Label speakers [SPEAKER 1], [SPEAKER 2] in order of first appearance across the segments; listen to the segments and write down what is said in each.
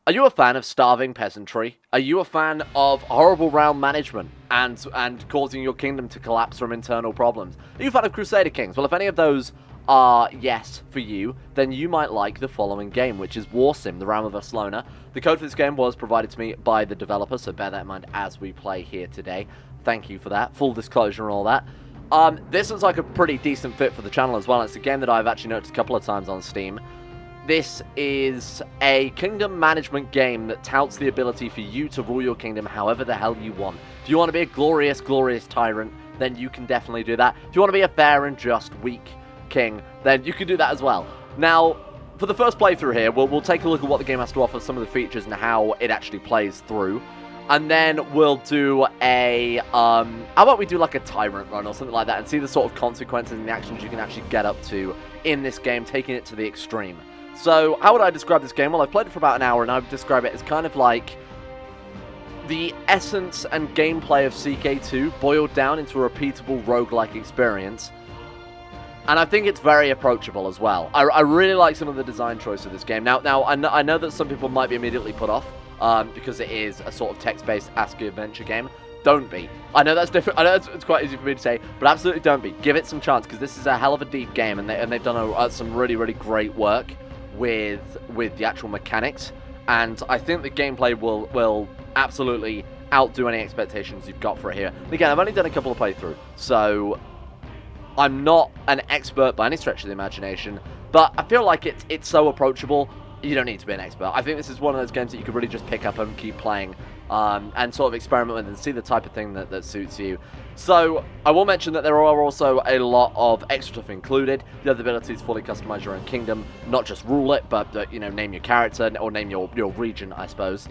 [SPEAKER 1] Are you a fan of starving peasantry? Are you a fan of horrible realm management and causing your kingdom to collapse from internal problems? Are you a fan of Crusader Kings? Well, if any of those are yes for you, then you might like the following game, which is Warsim, the Realm of Aslona. The code for this game was provided to me by the developer, so bear that in mind as we play here today. Thank you for that. Full disclosure and all that. This looks like a pretty decent fit for the channel as well. It's a game that I've actually noticed a couple of times on Steam. This is a kingdom management game that touts the ability for you to rule your kingdom however the hell you want. If you want to be a glorious, glorious tyrant, then you can definitely do that. If you want to be a fair and just weak king, then you can do that as well. Now, for the first playthrough here, we'll take a look at what the game has to offer, some of the features, and how it actually plays through. And then we'll do a, how about we do like a tyrant run or something like that, and see the sort of consequences and the actions you can actually get up to in this game, taking it to the extreme. So, how would I describe this game? Well, I've played it for about an hour, and I would describe it as kind of like the essence and gameplay of CK2 boiled down into a repeatable roguelike experience. And I think it's very approachable as well. I really like some of the design choice of this game. Now I know that some people might be immediately put off because it is a sort of text-based ASCII adventure game. Don't be. I know that's different. I know it's quite easy for me to say, but absolutely don't be. Give it some chance, because this is a hell of a deep game, and they've done some really, really great work with the actual mechanics, and I think the gameplay will absolutely outdo any expectations you've got for it here. And again, I've only done a couple of playthroughs, so I'm not an expert by any stretch of the imagination, but I feel like it's so approachable, you don't need to be an expert. I think this is one of those games that you could really just pick up and keep playing, and sort of experiment with and see the type of thing that suits you. So, I will mention that there are also a lot of extra stuff included. You have the ability to fully customize your own kingdom, not just rule it, but name your character, or name your region, I suppose.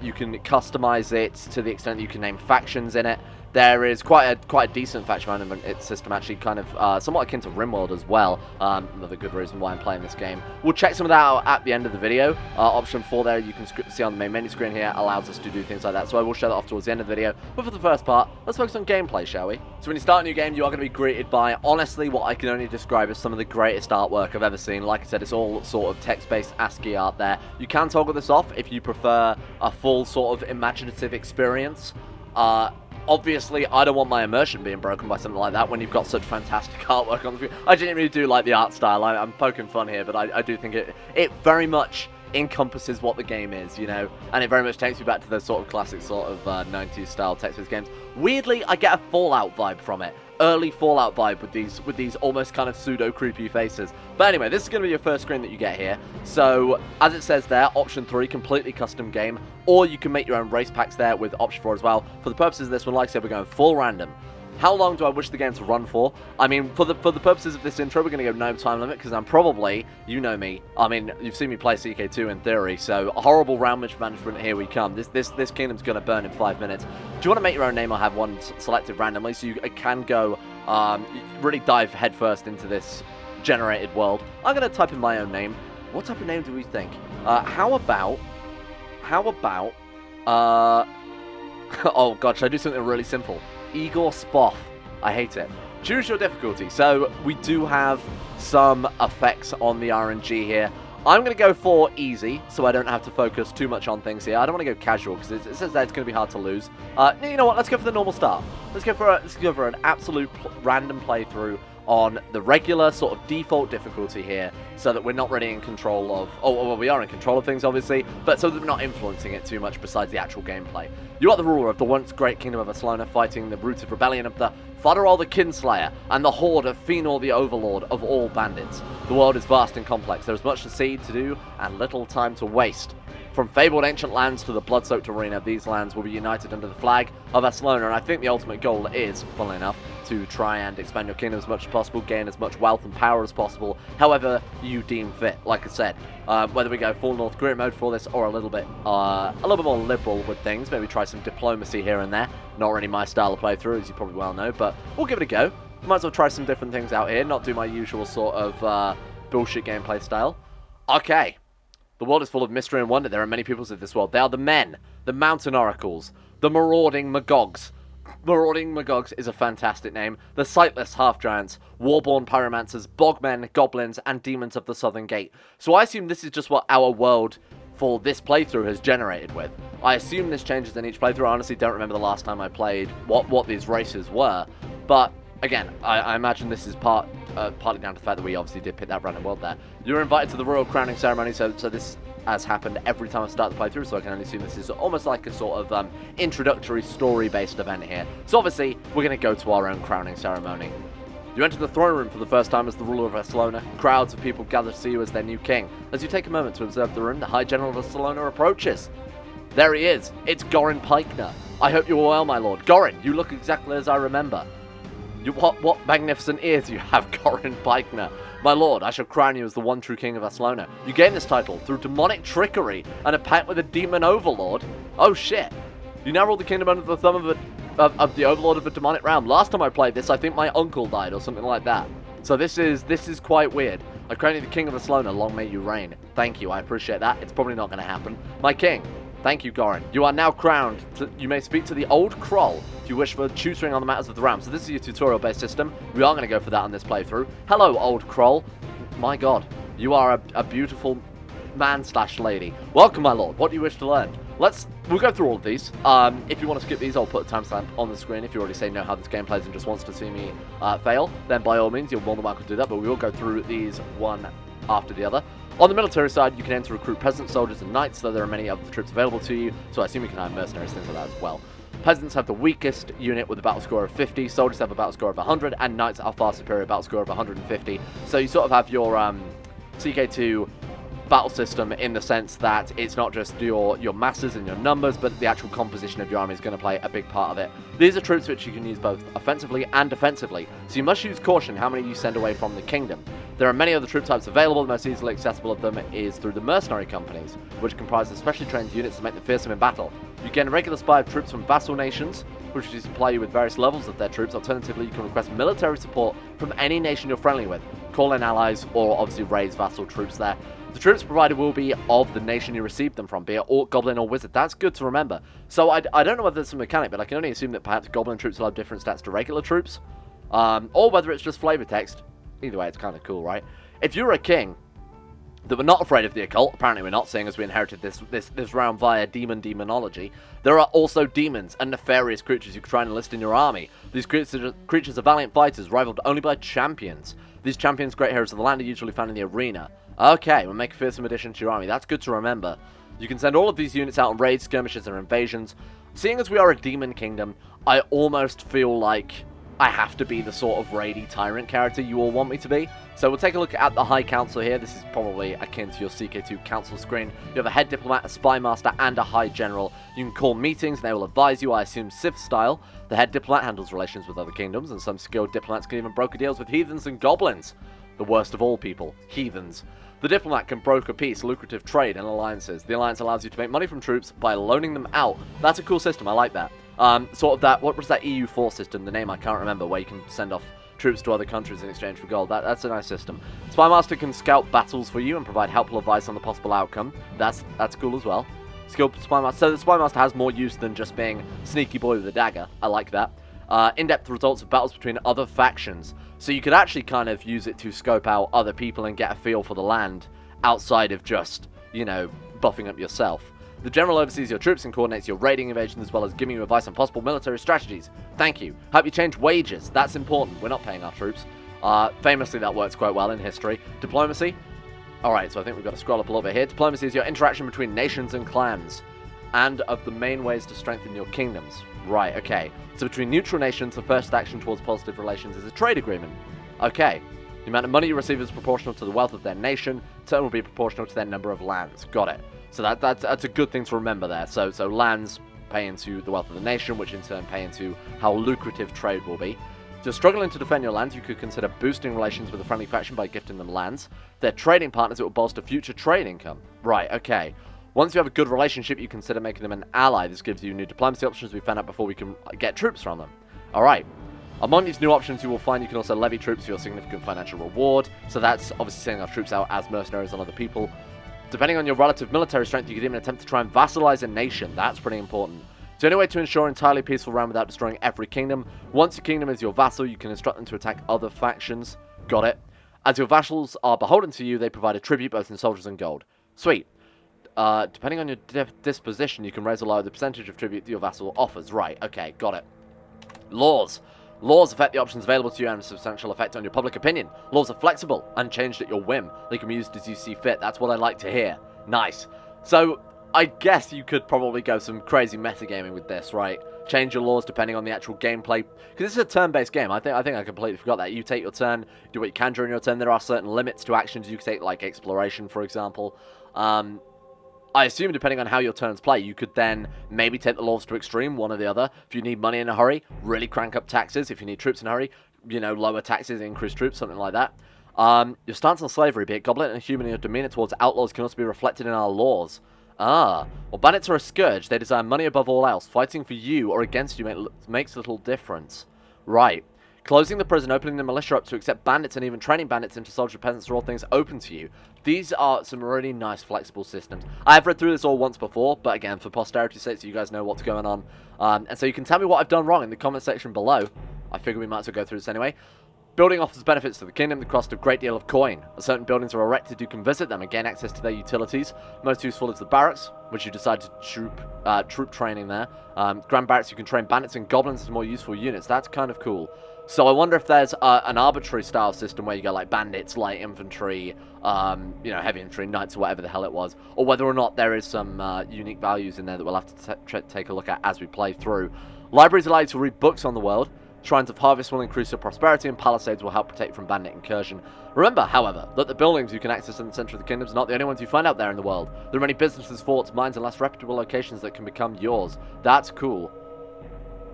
[SPEAKER 1] You can customize it to the extent that you can name factions in it. There is quite a decent faction management system, actually, kind of somewhat akin to Rimworld as well. Another good reason why I'm playing this game. We'll check some of that out at the end of the video. Option 4 there, you can see on the main menu screen here, allows us to do things like that. So I will show that off towards the end of the video. But for the first part, let's focus on gameplay, shall we? So when you start a new game, you are going to be greeted by, honestly, what I can only describe as some of the greatest artwork I've ever seen. Like I said, it's all sort of text-based ASCII art there. You can toggle this off if you prefer a full sort of imaginative experience. Obviously, I don't want my immersion being broken by something like that when you've got such fantastic artwork on the screen. I genuinely do like the art style. I'm poking fun here, but I do think it very much encompasses what the game is, and it very much takes me back to the sort of classic sort of 90s style text-based games. Weirdly, I get a Fallout vibe from it. Early Fallout vibe with these almost kind of pseudo creepy faces. But anyway, this is going to be your first screen that you get here. So as it says there, option 3, completely custom game, or you can make your own race packs there with option 4 as well. For the purposes of this one, like I said, we're going full random. How long do I wish the game to run for? I mean, for the purposes of this intro, we're going to go no time limit, because I'm probably, you know me, I mean, you've seen me play CK2 in theory, so horrible realm management, here we come. This kingdom's going to burn in 5 minutes. Do you want to make your own name or have one selected randomly, so you can go, really dive headfirst into this generated world? I'm going to type in my own name. What type of name do we think? How about, oh god, should I do something really simple? Igor Spoff. I hate it. Choose your difficulty. So we do have some effects on the RNG here. I'm going to go for easy, so I don't have to focus too much on things here. I don't want to go casual, because it says that it's going to be hard to lose. You know what? Let's go for the normal start. Let's go for an absolute random playthrough on the regular sort of default difficulty here, so that we're not really in control of, well, we are in control of things obviously, but so that we're not influencing it too much besides the actual gameplay. You are the ruler of the once great kingdom of Aslona, fighting the rooted rebellion of the Fodderall the Kinslayer, and the horde of Fenor the Overlord of all bandits. The world is vast and complex, there is much to see, to do, and little time to waste. From fabled ancient lands to the blood-soaked arena, these lands will be united under the flag of Aslona, and I think the ultimate goal is, funnily enough, to try and expand your kingdom as much as possible, gain as much wealth and power as possible, however you deem fit. Like I said, whether we go full North Korea mode for this, or a little bit more liberal with things, maybe try some diplomacy here and there. Not really my style of playthrough, as you probably well know, but we'll give it a go. Might as well try some different things out here, not do my usual sort of bullshit gameplay style. Okay. The world is full of mystery and wonder. There are many peoples of this world. They are the men, the mountain oracles, the marauding Magogs. Marauding Magogs is a fantastic name. The sightless half-giants, warborn pyromancers, bogmen, goblins, and demons of the southern gate. So I assume this is just what our world for this playthrough has generated with. I assume this changes in each playthrough. I honestly don't remember the last time I played what these races were, but again, I imagine this is partly down to the fact that we obviously did pick that random world there. You're invited to the royal crowning ceremony, so this has happened every time I start the playthrough, so I can only assume this is almost like a sort of introductory story-based event here. So obviously, we're going to go to our own crowning ceremony. You enter the throne room for the first time as the ruler of Aslona. Crowds of people gather to see you as their new king. As you take a moment to observe the room, the High General of Aslona approaches. There he is. It's Gorin Pikener. I hope you are well, my lord. Gorin, you look exactly as I remember. What magnificent ears you have, Gorin Pikener. My lord, I shall crown you as the one true king of Aslona. You gained this title through demonic trickery and a pact with a demon overlord. Oh shit. You now rule the kingdom under the thumb of the overlord of a demonic realm. Last time I played this, I think my uncle died or something like that. So this is quite weird. I crown you the king of Aslona, long may you reign. Thank you, I appreciate that. It's probably not going to happen. My king, thank you, Gorin. You are now crowned. You may speak to the old Kroll if you wish for tutoring on the matters of the realm. So this is your tutorial-based system. We are going to go for that on this playthrough. Hello, old Kroll. My god, you are a beautiful man/lady. Welcome, my lord. What do you wish to learn? We'll go through all of these. If you want to skip these, I'll put a timestamp on the screen. If you already know how this game plays and just wants to see me fail, then by all means, you're more than welcome to do that, but we will go through these one after the other. On the military side, you can enter recruit peasants, soldiers, and knights, though there are many other troops available to you, so I assume you can hire mercenaries, things like that as well. Peasants have the weakest unit with a battle score of 50, soldiers have a battle score of 100, and knights are far superior, battle score of 150. So you sort of have your CK2 battle system in the sense that it's not just your masses and your numbers, but the actual composition of your army is going to play a big part of it. These are troops which you can use both offensively and defensively, so you must use caution how many you send away from the kingdom. There are many other troop types available. The most easily accessible of them is through the mercenary companies, which comprise of specially trained units to make them fearsome in battle. You gain a regular supply of troops from vassal nations, which will supply you with various levels of their troops. Alternatively, you can request military support from any nation you're friendly with. Call in allies or obviously raise vassal troops there. The troops provided will be of the nation you received them from, be it orc, goblin, or wizard. That's good to remember. So I don't know whether it's a mechanic, but I can only assume that perhaps goblin troops will have different stats to regular troops. Or whether it's just flavor text. Either way, it's kind of cool, right? If you're a king that were not afraid of the occult, apparently we're not, seeing as we inherited this realm via demonology, there are also demons and nefarious creatures you can try and enlist in your army. These creatures are valiant fighters, rivaled only by champions. These champions, great heroes of the land, are usually found in the arena. Okay, we'll make a fearsome addition to your army. That's good to remember. You can send all of these units out on raids, skirmishes, and invasions. Seeing as we are a demon kingdom, I almost feel like I have to be the sort of raidy tyrant character you all want me to be. So we'll take a look at the High Council here. This is probably akin to your CK2 Council screen. You have a head diplomat, a spy master, and a high general. You can call meetings, and they will advise you, I assume, Civ style. The head diplomat handles relations with other kingdoms, and some skilled diplomats can even broker deals with heathens and goblins. The worst of all people, heathens. The diplomat can broker peace, lucrative trade, and alliances. The alliance allows you to make money from troops by loaning them out. That's a cool system, I like that. Sort of that, what was that EU4 system, the name I can't remember, where you can send off troops to other countries in exchange for gold. That's a nice system. Spy Master can scout battles for you and provide helpful advice on the possible outcome. That's cool as well. Skilled Spy Master. So the Spy Master has more use than just being sneaky boy with a dagger. I like that. In-depth results of battles between other factions. So you could actually kind of use it to scope out other people and get a feel for the land outside of just, you know, buffing up yourself. The general oversees your troops and coordinates your raiding invasions as well as giving you advice on possible military strategies. Thank you. Help you change wages. That's important. We're not paying our troops. Famously, that works quite well in history. Diplomacy. Alright, so I think we've got to scroll up a little bit here. Diplomacy is your interaction between nations and clans, and of the main ways to strengthen your kingdoms. Right, okay. So between neutral nations, the first action towards positive relations is a trade agreement. Okay. The amount of money you receive is proportional to the wealth of their nation. Turn will be proportional to their number of lands. Got it. So that's a good thing to remember there. So lands pay into the wealth of the nation, which in turn pay into how lucrative trade will be. If you're struggling to defend your land, you could consider boosting relations with a friendly faction by gifting them lands. If they're trading partners, it will bolster future trade income. Right, okay. Once you have a good relationship, you consider making them an ally. This gives you new diplomacy options we found out before we can get troops from them. Alright. Among these new options, you will find you can also levy troops for your significant financial reward. So that's obviously sending our troops out as mercenaries on other people. Depending on your relative military strength, you could even attempt to try and vassalize a nation. That's pretty important. It's the only way to ensure entirely peaceful realm without destroying every kingdom. Once your kingdom is your vassal, you can instruct them to attack other factions. Got it. As your vassals are beholden to you, they provide a tribute both in soldiers and gold. Sweet. depending on your disposition, you can raise or lower the percentage of tribute that your vassal offers. Right, okay, got it. Laws. Laws affect the options available to you and have a substantial effect on your public opinion. Laws are flexible and changed at your whim. They can be used as you see fit. That's what I like to hear. Nice. So, I guess you could probably go some crazy metagaming with this, right? Change your laws depending on the actual gameplay. Because this is a turn-based game. I think I completely forgot that. You take your turn, do what you can during your turn. There are certain limits to actions you can take, like exploration, for example. I assume depending on how your turns play, you could then maybe take the laws to extreme, one or the other. If you need money in a hurry, really crank up taxes. If you need troops in a hurry, you know, lower taxes, increase troops, something like that. Your stance on slavery, be it goblin and human, and your demeanor towards outlaws can also be reflected in our laws. Well, bandits are a scourge. They desire money above all else. Fighting for you or against you makes little difference. Right. Closing the prison, opening the militia up to accept bandits, and even training bandits into soldier peasants are all things open to you. These are some really nice, flexible systems. I have read through this all once before, but again, for posterity's sake, so you guys know what's going on. And so you can tell me what I've done wrong in the comment section below. I figure we might as well go through this anyway. Building offers benefits to the kingdom that cost a great deal of coin. Certain buildings are erected, you can visit them and gain access to their utilities. Most useful is the barracks, which you decide to troop training there. Grand barracks, you can train bandits and goblins as more useful units. That's kind of cool. So I wonder if there's an arbitrary style system where you go like bandits, light infantry, you know, heavy infantry, knights, or whatever the hell it was, or whether or not there is some unique values in there that we'll have to take a look at as we play through. Libraries allow you to read books on the world. Shrines of Harvest will increase your prosperity, and palisades will help protect you from bandit incursion. Remember, however, that the buildings you can access in the center of the kingdom are not the only ones you find out there in the world. There are many businesses, forts, mines, and less reputable locations that can become yours. That's cool.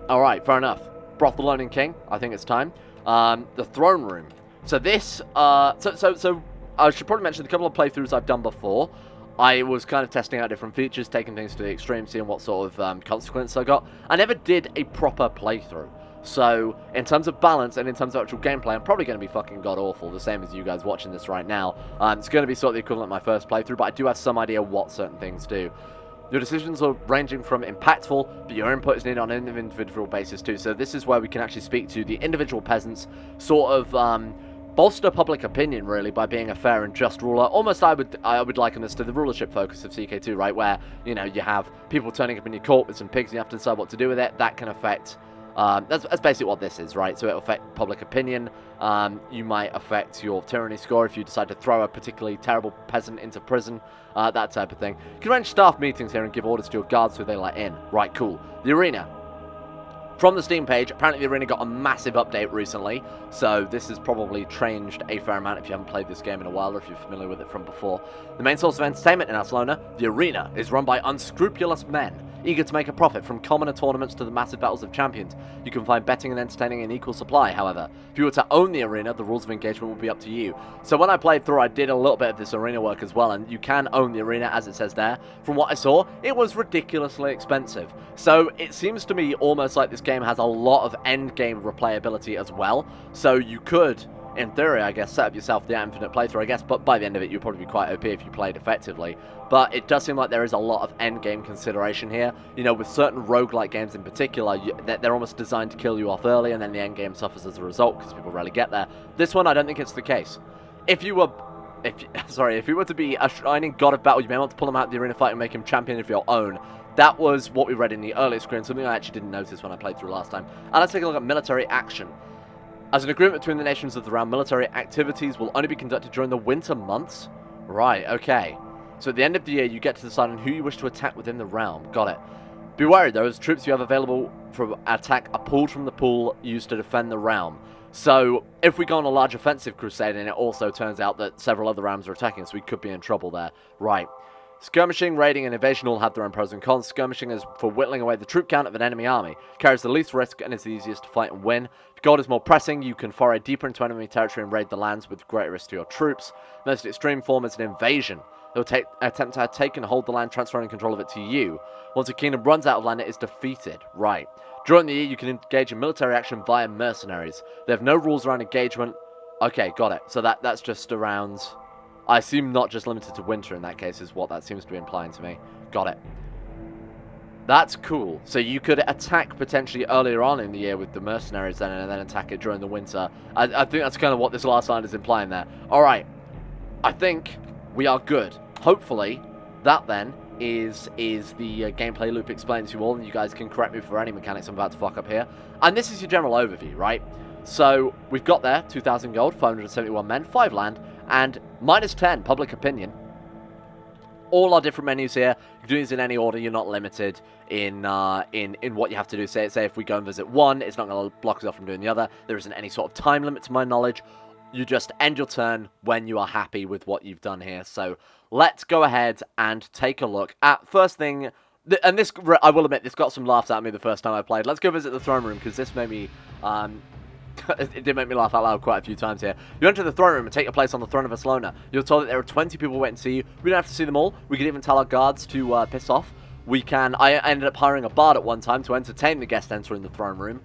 [SPEAKER 1] Alright, fair enough. Brothel Learning King, I think it's time. The Throne Room. So this, so I should probably mention a couple of playthroughs I've done before. I was kind of testing out different features, taking things to the extreme, seeing what sort of consequence I got. I never did a proper playthrough. So, in terms of balance and in terms of actual gameplay, I'm probably going to be fucking god-awful, the same as you guys watching this right now. It's going to be sort of the equivalent of my first playthrough, but I do have some idea what certain things do. Your decisions are ranging from impactful, but your input is needed on an individual basis too. So this is where we can actually speak to the individual peasants, sort of bolster public opinion really by being a fair and just ruler. Almost I would liken this to the rulership focus of CK2, right? Where, you know, you have people turning up in your court with some pigs and you have to decide what to do with it. That can affect... that's basically what this is, right? So it'll affect public opinion. You might affect your tyranny score if you decide to throw a particularly terrible peasant into prison, that type of thing. You can arrange staff meetings here and give orders to your guards who they let in. Right, cool. The arena. From the Steam page, apparently the arena got a massive update recently, so this has probably changed a fair amount if you haven't played this game in a while or if you're familiar with it from before. The main source of entertainment in Aslona, the arena, is run by unscrupulous men, eager to make a profit from commoner tournaments to the massive battles of champions. You can find betting and entertaining in equal supply, however. If you were to own the arena, the rules of engagement will be up to you. So when I played through, I did a little bit of this arena work as well, and you can own the arena, as it says there. From what I saw, it was ridiculously expensive. So it seems to me almost like this game has a lot of end-game replayability as well. So you could, in theory, I guess, set up yourself the infinite playthrough, I guess, but by the end of it, you'd probably be quite OP if you played effectively. But it does seem like there is a lot of end-game consideration here. You know, with certain roguelike games in particular, they're almost designed to kill you off early, and then the end game suffers as a result, because people rarely get there. This one, I don't think it's the case. If you were to be a shining god of battle, you may want to pull him out of the arena fight and make him champion of your own. That was what we read in the earlier screen, something I actually didn't notice when I played through last time. And let's take a look at military action. As an agreement between the nations of the realm, military activities will only be conducted during the winter months. Right, okay. So at the end of the year, you get to decide on who you wish to attack within the realm. Got it. Be wary, though, as troops you have available for attack are pulled from the pool used to defend the realm. So, if we go on a large offensive crusade and it also turns out that several other realms are attacking us, we could be in trouble there. Right. Skirmishing, raiding, and invasion all have their own pros and cons. Skirmishing is for whittling away the troop count of an enemy army. Carries the least risk and is the easiest to fight and win. If gold is more pressing, you can foray deeper into enemy territory and raid the lands with greater risk to your troops. Most extreme form is an invasion. They'll attempt to take and hold the land, transferring control of it to you. Once a kingdom runs out of land, it is defeated. Right. During the year, you can engage in military action via mercenaries. They have no rules around engagement. Okay, got it. So that's just around... I assume not just limited to winter in that case is what that seems to be implying to me. Got it. That's cool. So you could attack potentially earlier on in the year with the mercenaries then, and then attack it during the winter. I think that's kind of what this last line is implying there. Alright. I think we are good. Hopefully, that then is the gameplay loop explained to you all, and you guys can correct me for any mechanics I'm about to fuck up here. And this is your general overview, right? So we've got there 2,000 gold, 571 men, 5 land, and -10 public opinion. All our different menus here. You can do these in any order. You're not limited in what you have to do. Say if we go and visit one, it's not going to block us off from doing the other. There isn't any sort of time limit to my knowledge. You just end your turn when you are happy with what you've done here. So let's go ahead and take a look at first thing. And this, I will admit, this got some laughs at me the first time I played. Let's go visit the throne room, because this made me... it did make me laugh out loud quite a few times here. You enter the throne room and take your place on the throne of Aslona. You're told that there are 20 people waiting to see you. We don't have to see them all. We can even tell our guards to piss off. We can... I ended up hiring a bard at one time to entertain the guest entering the throne room.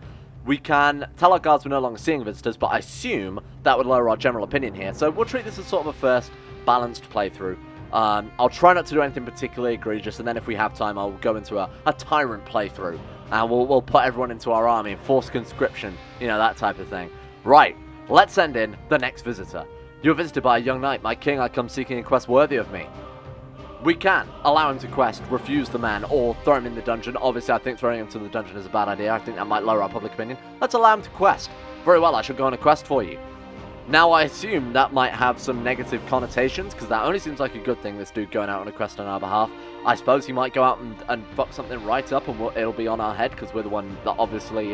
[SPEAKER 1] We can tell our guards we're no longer seeing visitors, but I assume that would lower our general opinion here. So we'll treat this as sort of a first balanced playthrough. I'll try not to do anything particularly egregious, and then if we have time, I'll go into a Tyrant playthrough. And we'll put everyone into our army and force conscription, you know, that type of thing. Right, let's send in the next visitor. You're visited by a young knight. My king, I come seeking a quest worthy of me. We can allow him to quest, refuse the man, or throw him in the dungeon. Obviously, I think throwing him to the dungeon is a bad idea. I think that might lower our public opinion. Let's allow him to quest. Very well, I shall go on a quest for you. Now, I assume that might have some negative connotations, because that only seems like a good thing, this dude going out on a quest on our behalf. I suppose he might go out and fuck something right up, and it'll be on our head, because we're the one that obviously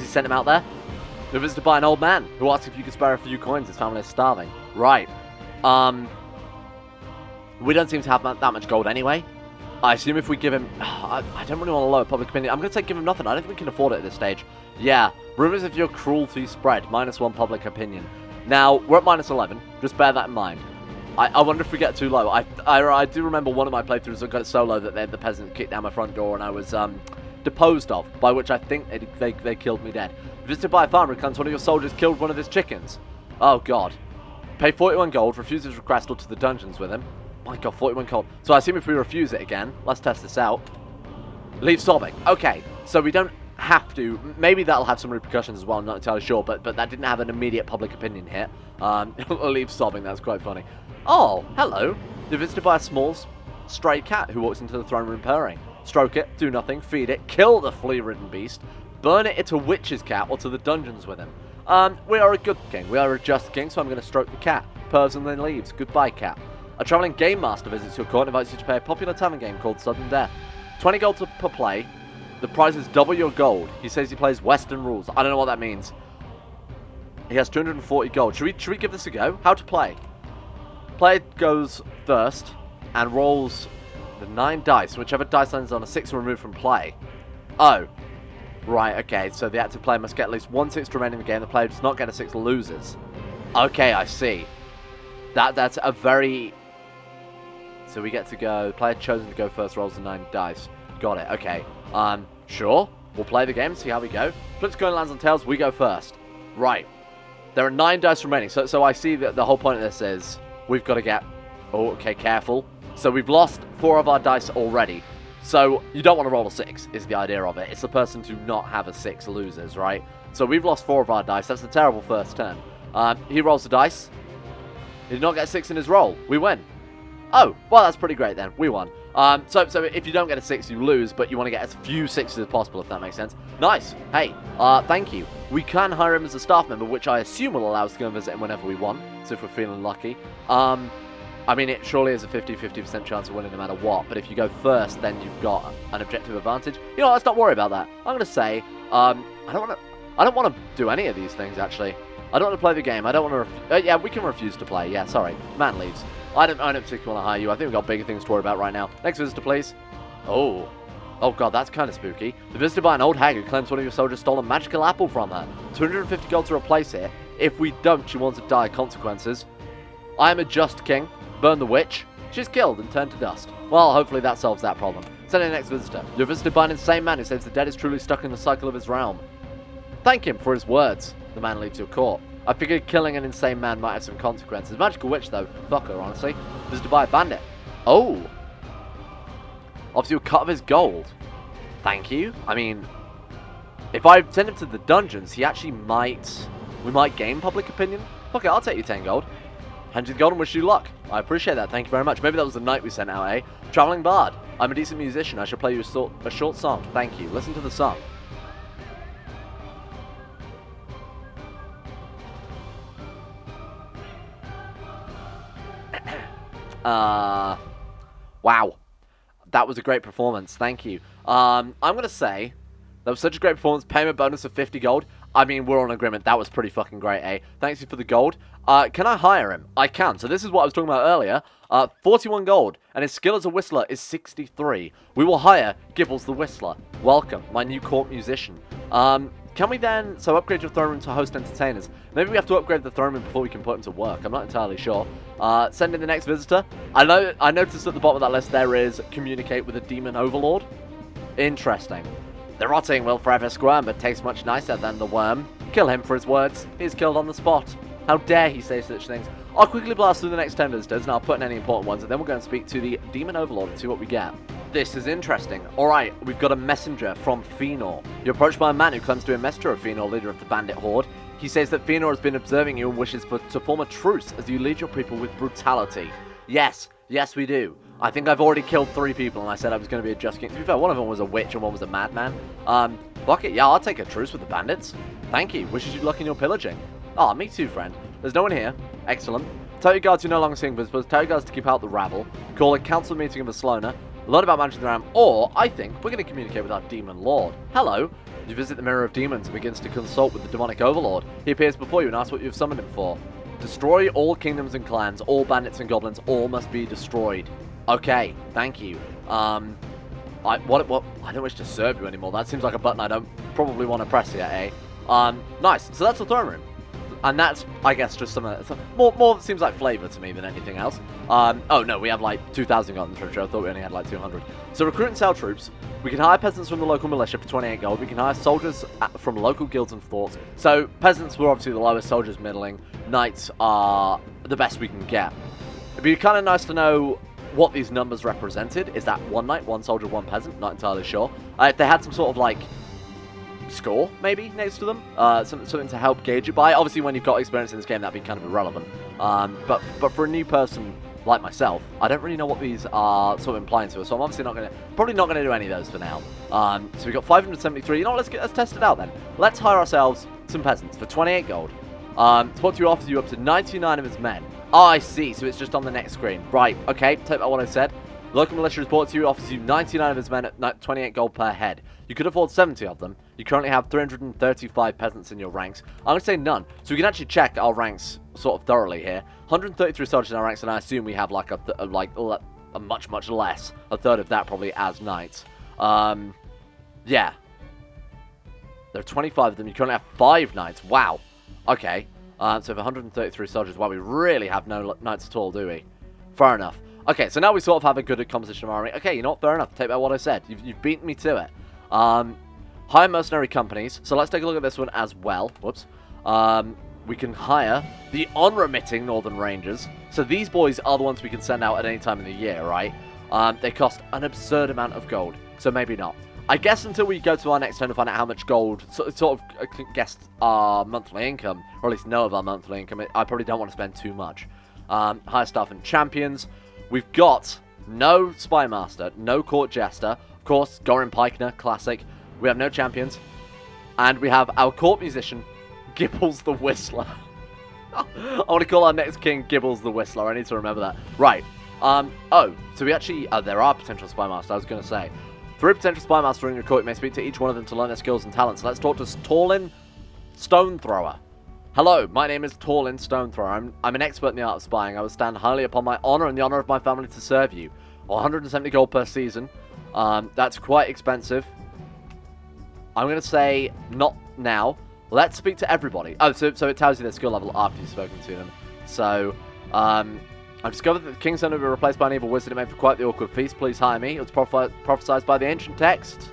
[SPEAKER 1] sent him out there. We're visited by an old man, who asks if you could spare a few coins. His family is starving. Right. We don't seem to have that much gold anyway. I assume if we give him... I don't really want to lower public opinion. I'm going to say give him nothing. I don't think we can afford it at this stage. Yeah. Rumors of your cruelty spread. -1 public opinion. Now, we're at -11. Just bear that in mind. I wonder if we get too low. I do remember one of my playthroughs that got it so low that the peasant kicked down my front door and I was deposed of, by which I think they killed me dead. Visited by a farmer who claims one of your soldiers killed one of his chickens. Oh, God. Pay 41 gold. Refuse his request or to the dungeons with him. My God, 41 gold. So I assume if we refuse it again, let's test this out. Leave sobbing. Okay, so we don't have to. Maybe that'll have some repercussions as well, I'm not entirely sure, but that didn't have an immediate public opinion hit. Leave sobbing, that's quite funny. Oh, hello. You're visited by a small stray cat who walks into the throne room purring. Stroke it, do nothing, feed it, kill the flea-ridden beast, burn it into a witch's cat or to the dungeons with him. We are a good king. We are a just king, so I'm going to stroke the cat. Purrs and then leaves. Goodbye, cat. A travelling game master visits your court and invites you to play a popular tavern game called Sudden Death. 20 gold per play. The price is double your gold. He says he plays Western rules. I don't know what that means. He has 240 gold. Should we give this a go? How to play? Player goes first and rolls the 9 dice. Whichever dice lands on a 6 will remove from play. Oh. Right, okay. So the active player must get at least 1 6 to remain in the game. The player does not get a 6 loses. Okay, I see. That's a very... So we get to go... Player chosen to go first rolls the 9 dice. Got it, okay. Sure. We'll play the game, see how we go. Flips coin lands on tails, we go first. Right. There are 9 dice remaining. So I see that the whole point of this is we've got to get... Oh, okay, careful. So we've lost 4 of our dice already. So you don't want to roll a 6, is the idea of it. It's the person to not have a 6 loses, right? So we've lost 4 of our dice. That's a terrible first turn. He rolls the dice. He did not get a 6 in his roll. We win. Oh, well, that's pretty great then. We won. So if you don't get a 6, you lose, but you want to get as few 6s as possible, if that makes sense. Nice. Hey, thank you. We can hire him as a staff member, which I assume will allow us to go and visit him whenever we want, so if we're feeling lucky. I mean, it surely is a 50-50% chance of winning no matter what, but if you go first, then you've got an objective advantage. You know, let's not worry about that. I'm going to say, I don't want to do any of these things, actually. I don't want to play the game. I don't want to... yeah, we can refuse to play. Yeah, sorry. Man leaves. I don't particularly want to hire you. I think we've got bigger things to worry about right now. Next visitor, please. Oh. Oh, God, that's kind of spooky. The visitor by an old hag who claims one of your soldiers stole a magical apple from her. 250 gold to replace it. If we don't, she wants to die. Consequences. I am a just king. Burn the witch. She's killed and turned to dust. Well, hopefully that solves that problem. Send in the next visitor. You're visited by an insane man who says the dead is truly stuck in the cycle of his realm. Thank him for his words. The man leaves your court. I figured killing an insane man might have some consequences. Magical witch, though. Fuck her, honestly. Visited by a bandit. Oh. Obviously, a cut of his gold. Thank you. I mean, if I send him to the dungeons, he actually might... We might gain public opinion. Fuck it, I'll take you 10 gold. hand you the gold and wish you luck. I appreciate that. Thank you very much. Maybe that was the knight we sent out, eh? Traveling Bard. I'm a decent musician. I should play you a short song. Thank you. Listen to the song. Wow. That was a great performance. Thank you. I'm going to say that was such a great performance. Payment bonus of 50 gold. I mean, we're on agreement. That was pretty fucking great, eh? Thanks you for the gold. Can I hire him? I can. So this is what I was talking about earlier. 41 gold. And his skill as a whistler is 63. We will hire Gibbles the Whistler. Welcome, my new court musician. Can we then... So upgrade your throne room to host entertainers. Maybe we have to upgrade the throne room before we can put him to work. I'm not entirely sure. Send in the next visitor. I noticed at the bottom of that list there is communicate with a demon overlord. Interesting. The rotting will forever squirm, but tastes much nicer than the worm. Kill him for his words. He's killed on the spot. How dare he say such things. I'll quickly blast through the next 10 visitors, and I'll put in any important ones, and then we'll go and speak to the demon overlord and see what we get. This is interesting. Alright, we've got a messenger from Fëanor. You're approached by a man who claims to be a messenger of Fëanor, leader of the bandit horde. He says that Fëanor has been observing you and wishes to form a truce as you lead your people with brutality. Yes, we do. I think I've already killed 3 people, and I said I was going to be a just king. To be fair, one of them was a witch and one was a madman. Fuck it, yeah, I'll take a truce with the bandits. Thank you. Wishes you luck in your pillaging. Ah, me too, friend. There's no one here. Excellent. Tell your guards you're no longer seeing visitors. Tell your guards to keep out the rabble. Call a council meeting of Aslona. Learn about managing the ram. Or, I think, we're going to communicate with our demon lord. Hello. You visit the Mirror of Demons and begins to consult with the demonic overlord. He appears before you and asks what you've summoned him for. Destroy all kingdoms and clans. All bandits and goblins. All must be destroyed. Okay, thank you. I don't wish to serve you anymore. That seems like a button I don't probably want to press yet, eh? Nice. So that's the throne room. And that's, I guess, just some more seems like flavor to me than anything else. Oh no, we have like 2,000 gold in the treasure. I thought we only had like 200. So recruit and sell troops. We can hire peasants from the local militia for 28 gold. We can hire soldiers from local guilds and forts. So peasants were obviously the lowest, soldiers middling. Knights are the best we can get. It'd be kind of nice to know what these numbers represented. Is that 1 knight, 1 soldier, 1 peasant? Not entirely sure. If they had some sort of like score maybe next to them, something to help gauge it by. Obviously when you've got experience in this game that'd be kind of irrelevant, but for a new person like myself, I don't really know what these are sort of implying to us, so I'm obviously probably not gonna do any of those for now. So we got 573. You know what, let's test it out then. Let's hire ourselves some peasants for 28 gold. Spot you offers you up to 99 of his men. Oh, I see, so it's just on the next screen. Right, okay, take back what I said. Local militia is brought to you, offers you 99 of his men at 28 gold per head. You could afford 70 of them. You currently have 335 peasants in your ranks. I'm going to say none. So we can actually check our ranks sort of thoroughly here. 133 soldiers in our ranks, and I assume we have like a much less. A third of that probably as knights. Yeah. There are 25 of them. You currently have 5 knights. Wow. Okay. So we have 133 soldiers. Wow, we really have no knights at all, do we? Fair enough. Okay, so now we sort of have a good composition of our army. Okay, you know what? Fair enough. Take back what I said. You've beaten me to it. Hire mercenary companies. So let's take a look at this one as well. Whoops. We can hire the unremitting Northern Rangers. So these boys are the ones we can send out at any time in the year, right? They cost an absurd amount of gold. So maybe not. I guess until we go to our next turn to find out how much gold, sort of guess our monthly income, or at least know of our monthly income, I probably don't want to spend too much. Hire staff and champions. We've got no Spy Master, no Court Jester, of course, Gorin Pikener, classic. We have no champions. And we have our court musician, Gibbles the Whistler. I want to call our next king Gibbles the Whistler. I need to remember that. Right. So we actually... there are potential Spy Masters, I was going to say. 3 potential Spy Masters in your court. You may speak to each one of them to learn their skills and talents. Let's talk to Torlin Stonethrower. Hello, my name is Torlin Stonethrower. I'm an expert in the art of spying. I would stand highly upon my honor and the honor of my family to serve you. 170 gold per season. That's quite expensive. I'm going to say not now. Let's speak to everybody. Oh, so it tells you their skill level after you've spoken to them. So, I've discovered that the king's son will be replaced by an evil wizard. It made for quite the awkward feast. Please hire me. It was prophesied by the ancient text.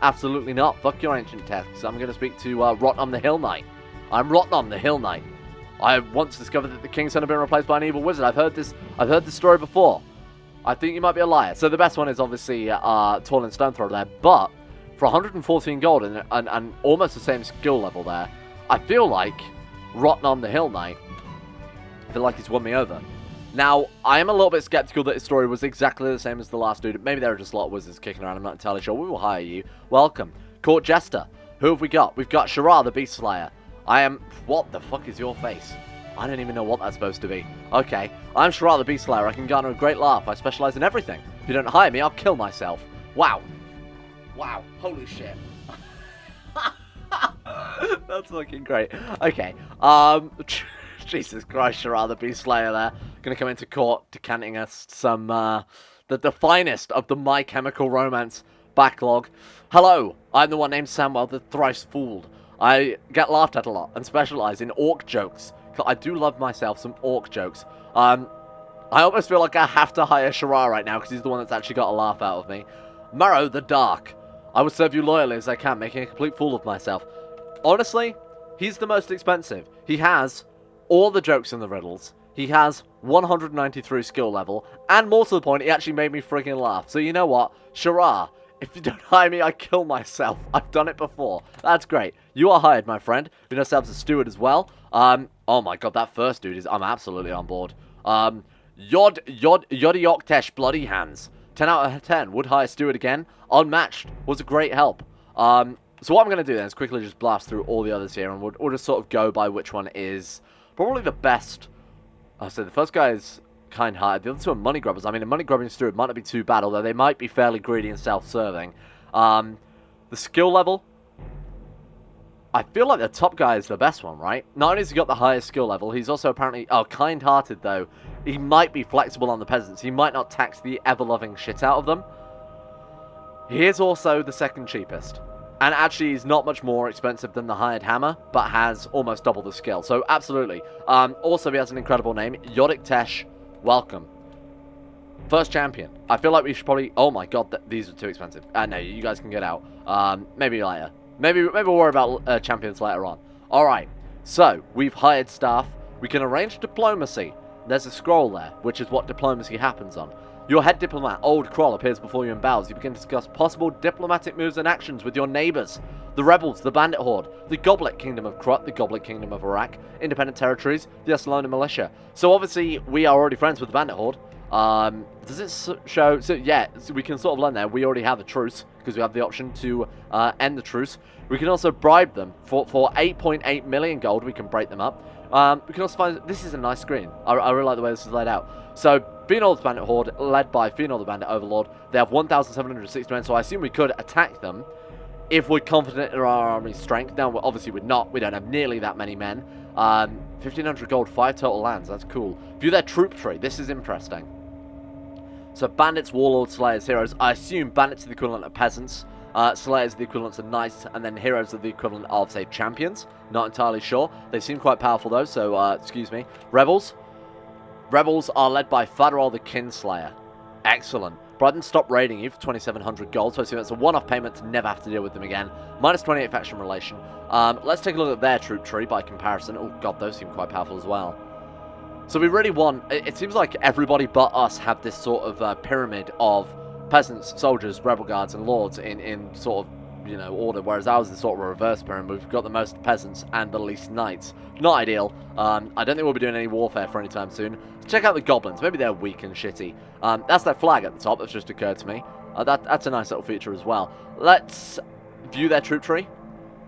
[SPEAKER 1] Absolutely not. Fuck your ancient text. I'm going to speak to Rotnam the Hill Knight. I'm Rotnam the Hill Knight. I once discovered that the king's son had been replaced by an evil wizard. I've heard this story before. I think you might be a liar. So the best one is obviously Torlin Stonethrower there, but for 114 gold and almost the same skill level there, I feel like Rotnam the Hill Knight I feel like he's won me over. Now, I am a little bit skeptical that his story was exactly the same as the last dude. Maybe there are just a lot of wizards kicking around. I'm not entirely sure. We will hire you. Welcome. Court Jester. Who have we got? We've got Shara, the Beast Slayer. I am... What the fuck is your face? I don't even know what that's supposed to be. Okay. I'm Shara, the Beast Slayer. I can garner a great laugh. I specialize in everything. If you don't hire me, I'll kill myself. Wow. Wow. Holy shit. That's fucking great. Okay. Jesus Christ, Shara, the Beast Slayer there. Gonna come into court, decanting us some, the finest of the My Chemical Romance backlog. Hello, I'm the one named Samuel, the thrice fooled. I get laughed at a lot and specialize in orc jokes. I do love myself some orc jokes. I almost feel like I have to hire Shara right now because he's the one that's actually got a laugh out of me. Marrow the Dark. I will serve you loyally as I can, making a complete fool of myself. Honestly, he's the most expensive. He has all the jokes and the riddles. He has 193 skill level. And more to the point, he actually made me freaking laugh. So you know what? Shara, if you don't hire me, I kill myself. I've done it before. That's great. You are hired, my friend. We know ourselves a steward as well. Oh my god, that first dude is... I'm absolutely on board. Yodioktesh Bloody Hands. 10 out of 10. Would hire steward again. Unmatched. Was a great help. So what I'm going to do then is quickly just blast through all the others here. And we'll just sort of go by which one is probably the best. So the first guy is kind-hearted. The other two are money grubbers. I mean, a money grubbing steward might not be too bad, although they might be fairly greedy and self-serving. The skill level, I feel like the top guy is the best one, right? Not only has he got the highest skill level, he's also apparently... Oh, kind-hearted, though. He might be flexible on the peasants. He might not tax the ever-loving shit out of them. He is also the second cheapest. And actually, he's not much more expensive than the hired hammer, but has almost double the skill. So, absolutely. Also, he has an incredible name. Yodic Tesh, welcome. First champion. I feel like we should probably... Oh my god, these are too expensive. No, you guys can get out. Maybe later. Maybe we'll worry about champions later on. Alright, so, we've hired staff. We can arrange diplomacy. There's a scroll there, which is what diplomacy happens on. Your head diplomat, Old Kroll, appears before you and bows. You begin to discuss possible diplomatic moves and actions with your neighbours. The rebels, the bandit horde, the Goblet Kingdom of Krut, the Goblet Kingdom of Iraq, independent territories, the Aslona militia. So obviously, we are already friends with the bandit horde. Does it show... So yeah, so we can sort of learn there. We already have a truce, because we have the option to end the truce. We can also bribe them. For 8.8 million gold, we can break them up. We can also find... This is a nice screen. I really like the way this is laid out. So, Phenol the Bandit Horde, led by Phenol the Bandit Overlord. They have 1,760 men, so I assume we could attack them if we're confident in our army's strength. Now, obviously we're not. We don't have nearly that many men. 1,500 gold, 5 total lands. That's cool. View their troop tree. This is interesting. So, bandits, warlords, slayers, heroes. I assume bandits are the equivalent of peasants. Slayers are the equivalent of knights, and then heroes are the equivalent of, say, champions. Not entirely sure. They seem quite powerful, though, so, excuse me. Rebels. Rebels are led by Fadral the Kinslayer. Excellent. Brighton stop raiding you for 2,700 gold, so I assume that's a one-off payment to never have to deal with them again. Minus 28 faction relation. Let's take a look at their troop tree by comparison. Oh, god, those seem quite powerful as well. So we really want... It seems like everybody but us have this sort of pyramid of peasants, soldiers, rebel guards, and lords in sort of, you know, order, whereas ours is sort of a reverse pyramid. We've got the most peasants and the least knights. Not ideal. I don't think we'll be doing any warfare for any time soon. Check out the goblins. Maybe they're weak and shitty. That's their flag at the top. That's just occurred to me. That's a nice little feature as well. Let's view their troop tree.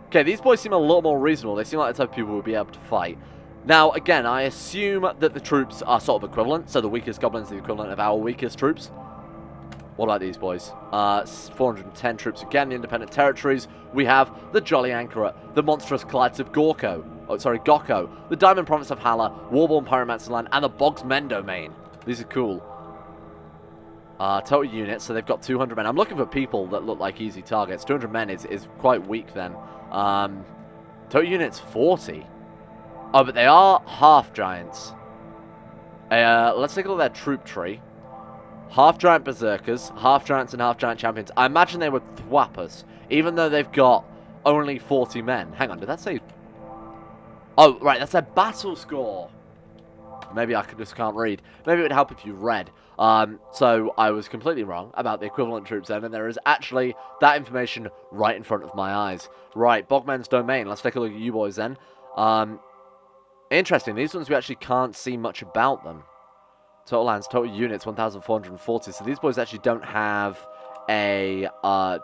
[SPEAKER 1] Okay, these boys seem a lot more reasonable. They seem like the type of people who will be able to fight. Now, again, I assume that the troops are sort of equivalent. So the weakest goblins are the equivalent of our weakest troops. What about these boys? 410 troops again, the independent territories. We have the Jolly Anchoret, the monstrous Clydes of Gokko, the Diamond Province of Hala, Warborn Pyromancer Land, and the Bogsmen Domain. These are cool. Total units, so they've got 200 men. I'm looking for people that look like easy targets. 200 men is quite weak then. Total units 40. Oh, but they are half giants. Let's take a look at their troop tree. Half giant berserkers, half giants and half giant champions. I imagine they would thwap us, even though they've got only 40 men. Hang on, did that say... Oh, right, that's their battle score. Maybe I just can't read. Maybe it would help if you read. So I was completely wrong about the equivalent troops then, and there is actually that information right in front of my eyes. Right, Bogman's Domain. Let's take a look at you boys then. Interesting. These ones we actually can't see much about them. Total lands, total units, 1,440. So these boys actually don't have a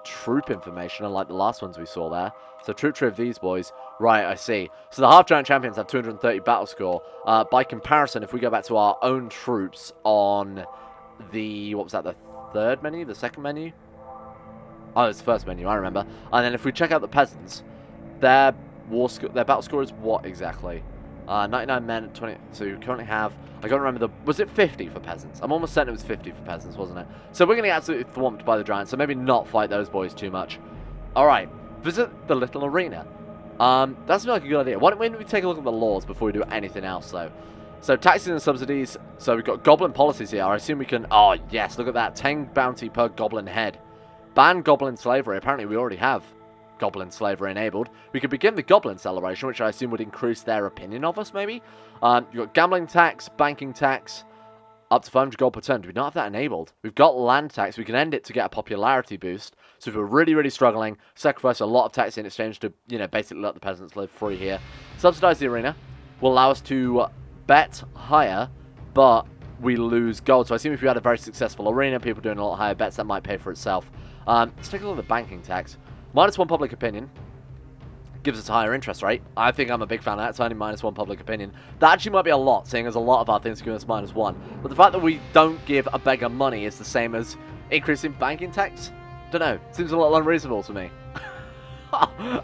[SPEAKER 1] troop information, unlike the last ones we saw there. So troop tree of these boys. Right, I see. So the half-giant champions have 230 battle score. By comparison, if we go back to our own troops on the, what was that, the third menu? The second menu? Oh, it's the first menu, I remember. And then if we check out the peasants, their battle score is what exactly? 99 men, 20. So you currently have, I can't remember was it 50 for peasants? I'm almost certain it was 50 for peasants, wasn't it? So we're going to get absolutely thwomped by the giants, so maybe not fight those boys too much. Alright, visit the little arena. That seems like a good idea. Why don't we take a look at the laws before we do anything else, though? So taxes and subsidies. So we've got goblin policies here. I assume we can, oh yes, look at that. 10 bounty per goblin head. Ban goblin slavery. Apparently we already have goblin slavery enabled. We could begin the goblin celebration, which I assume would increase their opinion of us, maybe. You've got gambling tax, banking tax, up to 500 gold per turn. Do we not have that enabled? We've got land tax. We can end it to get a popularity boost. So if we're really, really struggling, sacrifice a lot of tax in exchange to, you know, basically let the peasants live free here. Subsidize the arena will allow us to bet higher, but we lose gold. So I assume if we had a very successful arena, people doing a lot higher bets, that might pay for itself. Let's take a look at the banking tax. -1 public opinion gives us a higher interest rate. I think I'm a big fan of that. It's only -1 public opinion. That actually might be a lot, seeing as a lot of our things are giving us -1. But the fact that we don't give a beggar money is the same as increasing banking tax? Don't know. Seems a little unreasonable to me.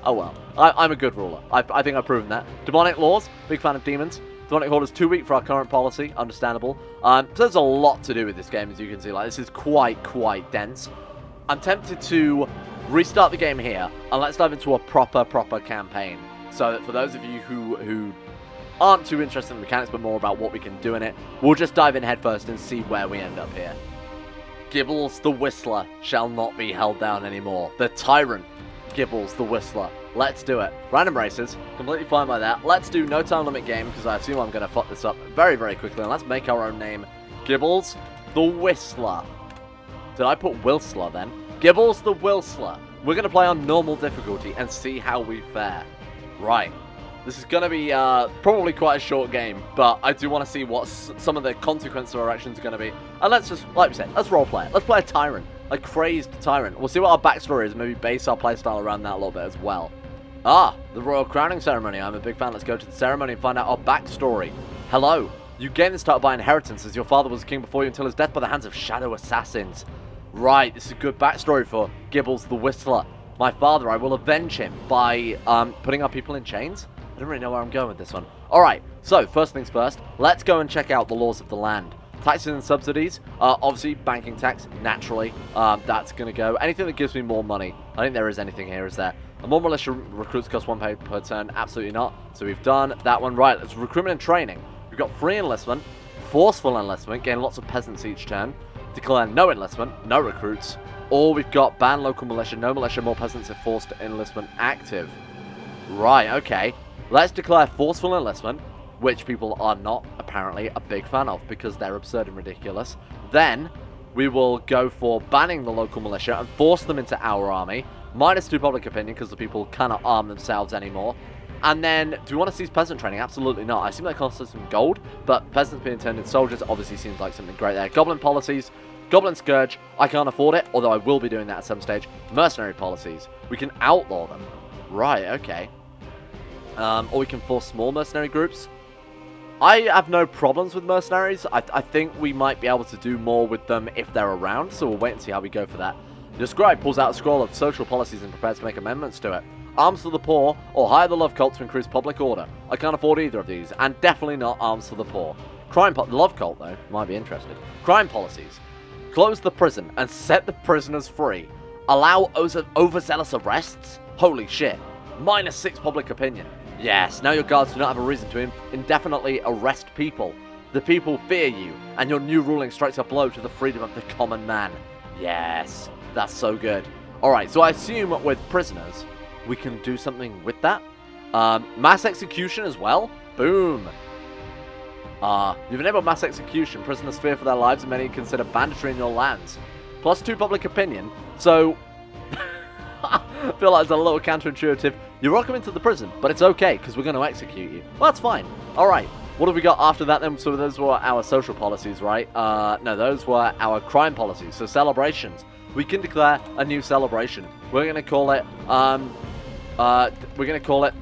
[SPEAKER 1] Oh well. I'm a good ruler. I think I've proven that. Demonic laws. Big fan of demons. Demonic Horde is too weak for our current policy. Understandable. So there's a lot to do with this game, as you can see. Like, this is quite dense. I'm tempted to restart the game here, and let's dive into a proper campaign. So that for those of you who aren't too interested in the mechanics, but more about what we can do in it, we'll just dive in head first and see where we end up here. Gibbles the Whistler shall not be held down anymore. The Tyrant, Gibbles the Whistler. Let's do it. Random races, completely fine by that. Let's do no time limit game, because I assume I'm going to fuck this up very quickly, and let's make our own name. Gibbles the Whistler. Did I put Whistler then? Gibbles the Whistler. We're going to play on normal difficulty and see how we fare. Right. This is going to be probably quite a short game, but I do want to see what some of the consequences of our actions are going to be. And let's just, like we said, let's roleplay it. Let's play a Tyrant. A crazed Tyrant. We'll see what our backstory is and maybe base our playstyle around that a little bit as well. Ah, the Royal Crowning Ceremony. I'm a big fan. Let's go to the ceremony and find out our backstory. Hello. You gained this title by inheritance as your father was a king before you until his death by the hands of shadow assassins. Right, this is a good backstory for Gibbles the Whistler. My father, I will avenge him by putting our people in chains. I don't really know where I'm going with this one. Alright, so first things first, let's go and check out the laws of the land. Taxes and subsidies, obviously banking tax, naturally, that's going to go. Anything that gives me more money, I think there is anything here, is there? A more militia recruits cost 1 pay per turn, absolutely not. So we've done that one right. Let's recruitment and training. We've got free enlistment, forceful enlistment, gain lots of peasants each turn. Declare no enlistment, no recruits. Or we've got ban local militia, no militia, more peasants if forced enlistment active. Right, okay. Let's declare forceful enlistment, which people are not apparently a big fan of because they're absurd and ridiculous. Then we will go for banning the local militia and force them into our army. -2 public opinion because the people cannot arm themselves anymore. And then, do we want to cease peasant training? Absolutely not. I assume that costs us some gold, but peasants being turned into soldiers obviously seems like something great there. Goblin policies, Goblin Scourge, I can't afford it, although I will be doing that at some stage. Mercenary policies, we can outlaw them. Right, okay. Or we can force small mercenary groups. I have no problems with mercenaries. I think we might be able to do more with them if they're around, so we'll wait and see how we go for that. The scribe pulls out a scroll of social policies and prepares to make amendments to it. Arms for the poor, or hire the love cult to increase public order. I can't afford either of these, and definitely not arms for the poor. The love cult, though, might be interested. Crime policies. Close the prison and set the prisoners free. Allow overzealous arrests? Holy shit. -6 public opinion. Yes, now your guards do not have a reason to indefinitely arrest people. The people fear you, and your new ruling strikes a blow to the freedom of the common man. Yes, that's so good. Alright, so I assume with prisoners, we can do something with that. Mass execution as well. Boom. You've enabled mass execution. Prisoners fear for their lives and many consider banditry in your lands. +2 public opinion. So, I feel like it's a little counterintuitive. You're welcome into the prison, but it's okay, because we're going to execute you. Well, that's fine. Alright, what have we got after that then? So those were our social policies, right? No, those were our crime policies. So celebrations. We can declare a new celebration. We're going to call it,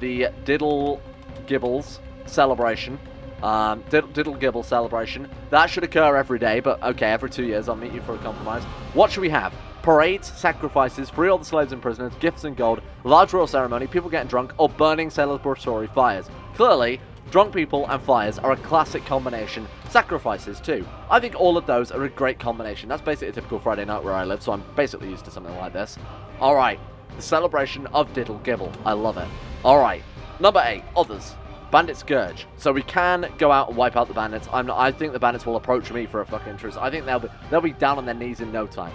[SPEAKER 1] the Diddle Gibbles celebration. Diddle Gibble celebration. That should occur every day, but okay, every 2 years I'll meet you for a compromise. What should we have? Parades, sacrifices, free all the slaves and prisoners, gifts and gold, large royal ceremony, people getting drunk, or burning celebratory fires. Clearly, drunk people and fires are a classic combination. Sacrifices too. I think all of those are a great combination. That's basically a typical Friday night where I live, so I'm basically used to something like this. Alright, the celebration of Diddle Gibble. I love it. Alright, number 8, others. Bandit Scourge. So we can go out and wipe out the bandits. I think the bandits will approach me for a fucking truce. I think they'll be down on their knees in no time.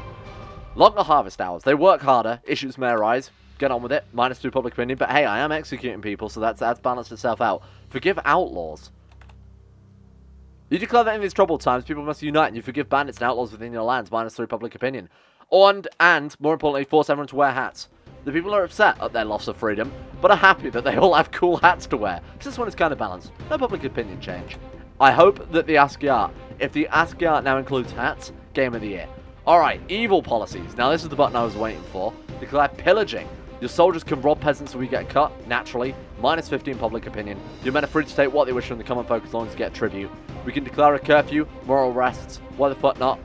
[SPEAKER 1] Longer harvest hours. They work harder. Issues may arise. Get on with it. -2 public opinion. But hey, I am executing people, so that's balanced itself out. Forgive outlaws. You declare that in these troubled times, people must unite, and you forgive bandits and outlaws within your lands. -3 public opinion. And more importantly, force everyone to wear hats. The people are upset at their loss of freedom, but are happy that they all have cool hats to wear. This one is kind of balanced. No public opinion change. I hope that the ASCII art, if the ASCII art now includes hats, game of the year. Alright, evil policies. Now this is the button I was waiting for. Declare pillaging. Your soldiers can rob peasants so we get cut, naturally. -15 public opinion. Your men are free to take what they wish from the common folk as long as you get tribute. We can declare a curfew, moral arrests, why the fuck not.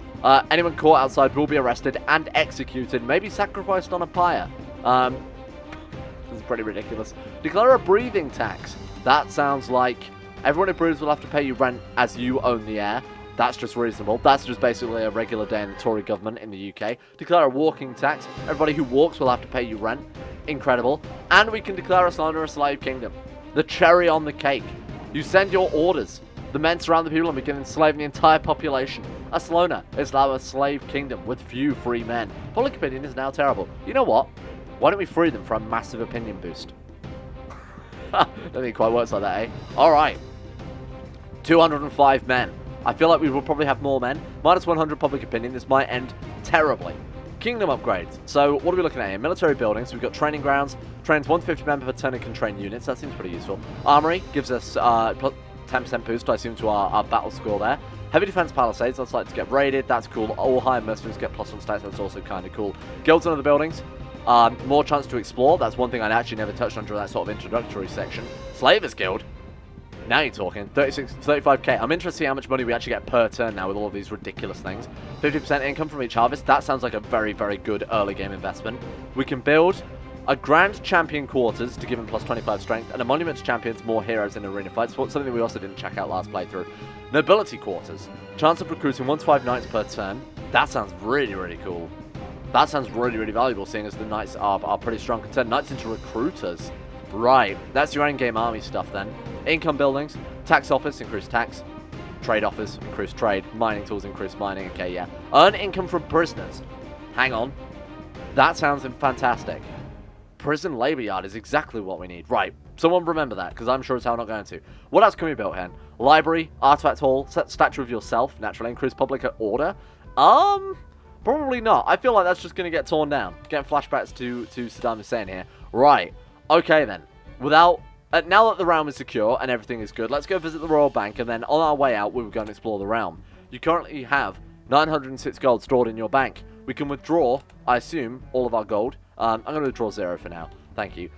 [SPEAKER 1] Anyone caught outside will be arrested and executed, maybe sacrificed on a pyre. This is pretty ridiculous. Declare a breathing tax. That sounds like everyone who breathes will have to pay you rent as you own the air. That's just reasonable. That's just basically a regular day in the Tory government in the UK. Declare a walking tax. Everybody who walks will have to pay you rent. Incredible. And we can declare Aslona a slave kingdom. The cherry on the cake. You send your orders. The men surround the people and begin enslaving the entire population. Aslona is now a slave kingdom with few free men. Public opinion is now terrible. You know what? Why don't we free them for a massive opinion boost? Don't think it quite works like that, eh? Alright. 205 men. I feel like we will probably have more men. -100 public opinion. This might end terribly. Kingdom upgrades. So, what are we looking at here? Military buildings. We've got training grounds. Trains 150 men per turn and can train units. That seems pretty useful. Armory gives us 10% boost, I assume, to our battle score there. Heavy defense palisades. That's like to get raided. That's cool. All high mercenaries get +1 stats. That's also kind of cool. Guilds and other buildings. More chance to explore. That's one thing I actually never touched on during that sort of introductory section. Slavers Guild. Now you're talking. 35k. I'm interested to see how much money we actually get per turn now with all of these ridiculous things. 50% income from each harvest. That sounds like a very, very good early game investment. We can build a Grand Champion quarters to give him +25 strength, and a Monument to Champions, more heroes in arena fights. Something we also didn't check out last playthrough. Nobility quarters. Chance of recruiting 1 to 5 knights per turn. That sounds really, really cool. That sounds really, really valuable, seeing as the knights are pretty strong. Turn knights into recruiters. Right, that's your endgame army stuff then. Income buildings, tax office, increased tax. Trade office, increased trade. Mining tools, increased mining. Okay, yeah. Earn income from prisoners. Hang on. That sounds fantastic. Prison labor yard is exactly what we need. Right, someone remember that, because I'm sure as hell not going to. What else can we build here? Library, artifact hall, statue of yourself, naturally increased public order. Probably not. I feel like that's just going to get torn down. Getting flashbacks to Saddam Hussein here. Right. Okay, then. Now that the realm is secure and everything is good, let's go visit the Royal Bank, and then on our way out, we will go and explore the realm. You currently have 906 gold stored in your bank. We can withdraw, I assume, all of our gold. I'm going to withdraw 0 for now. Thank you.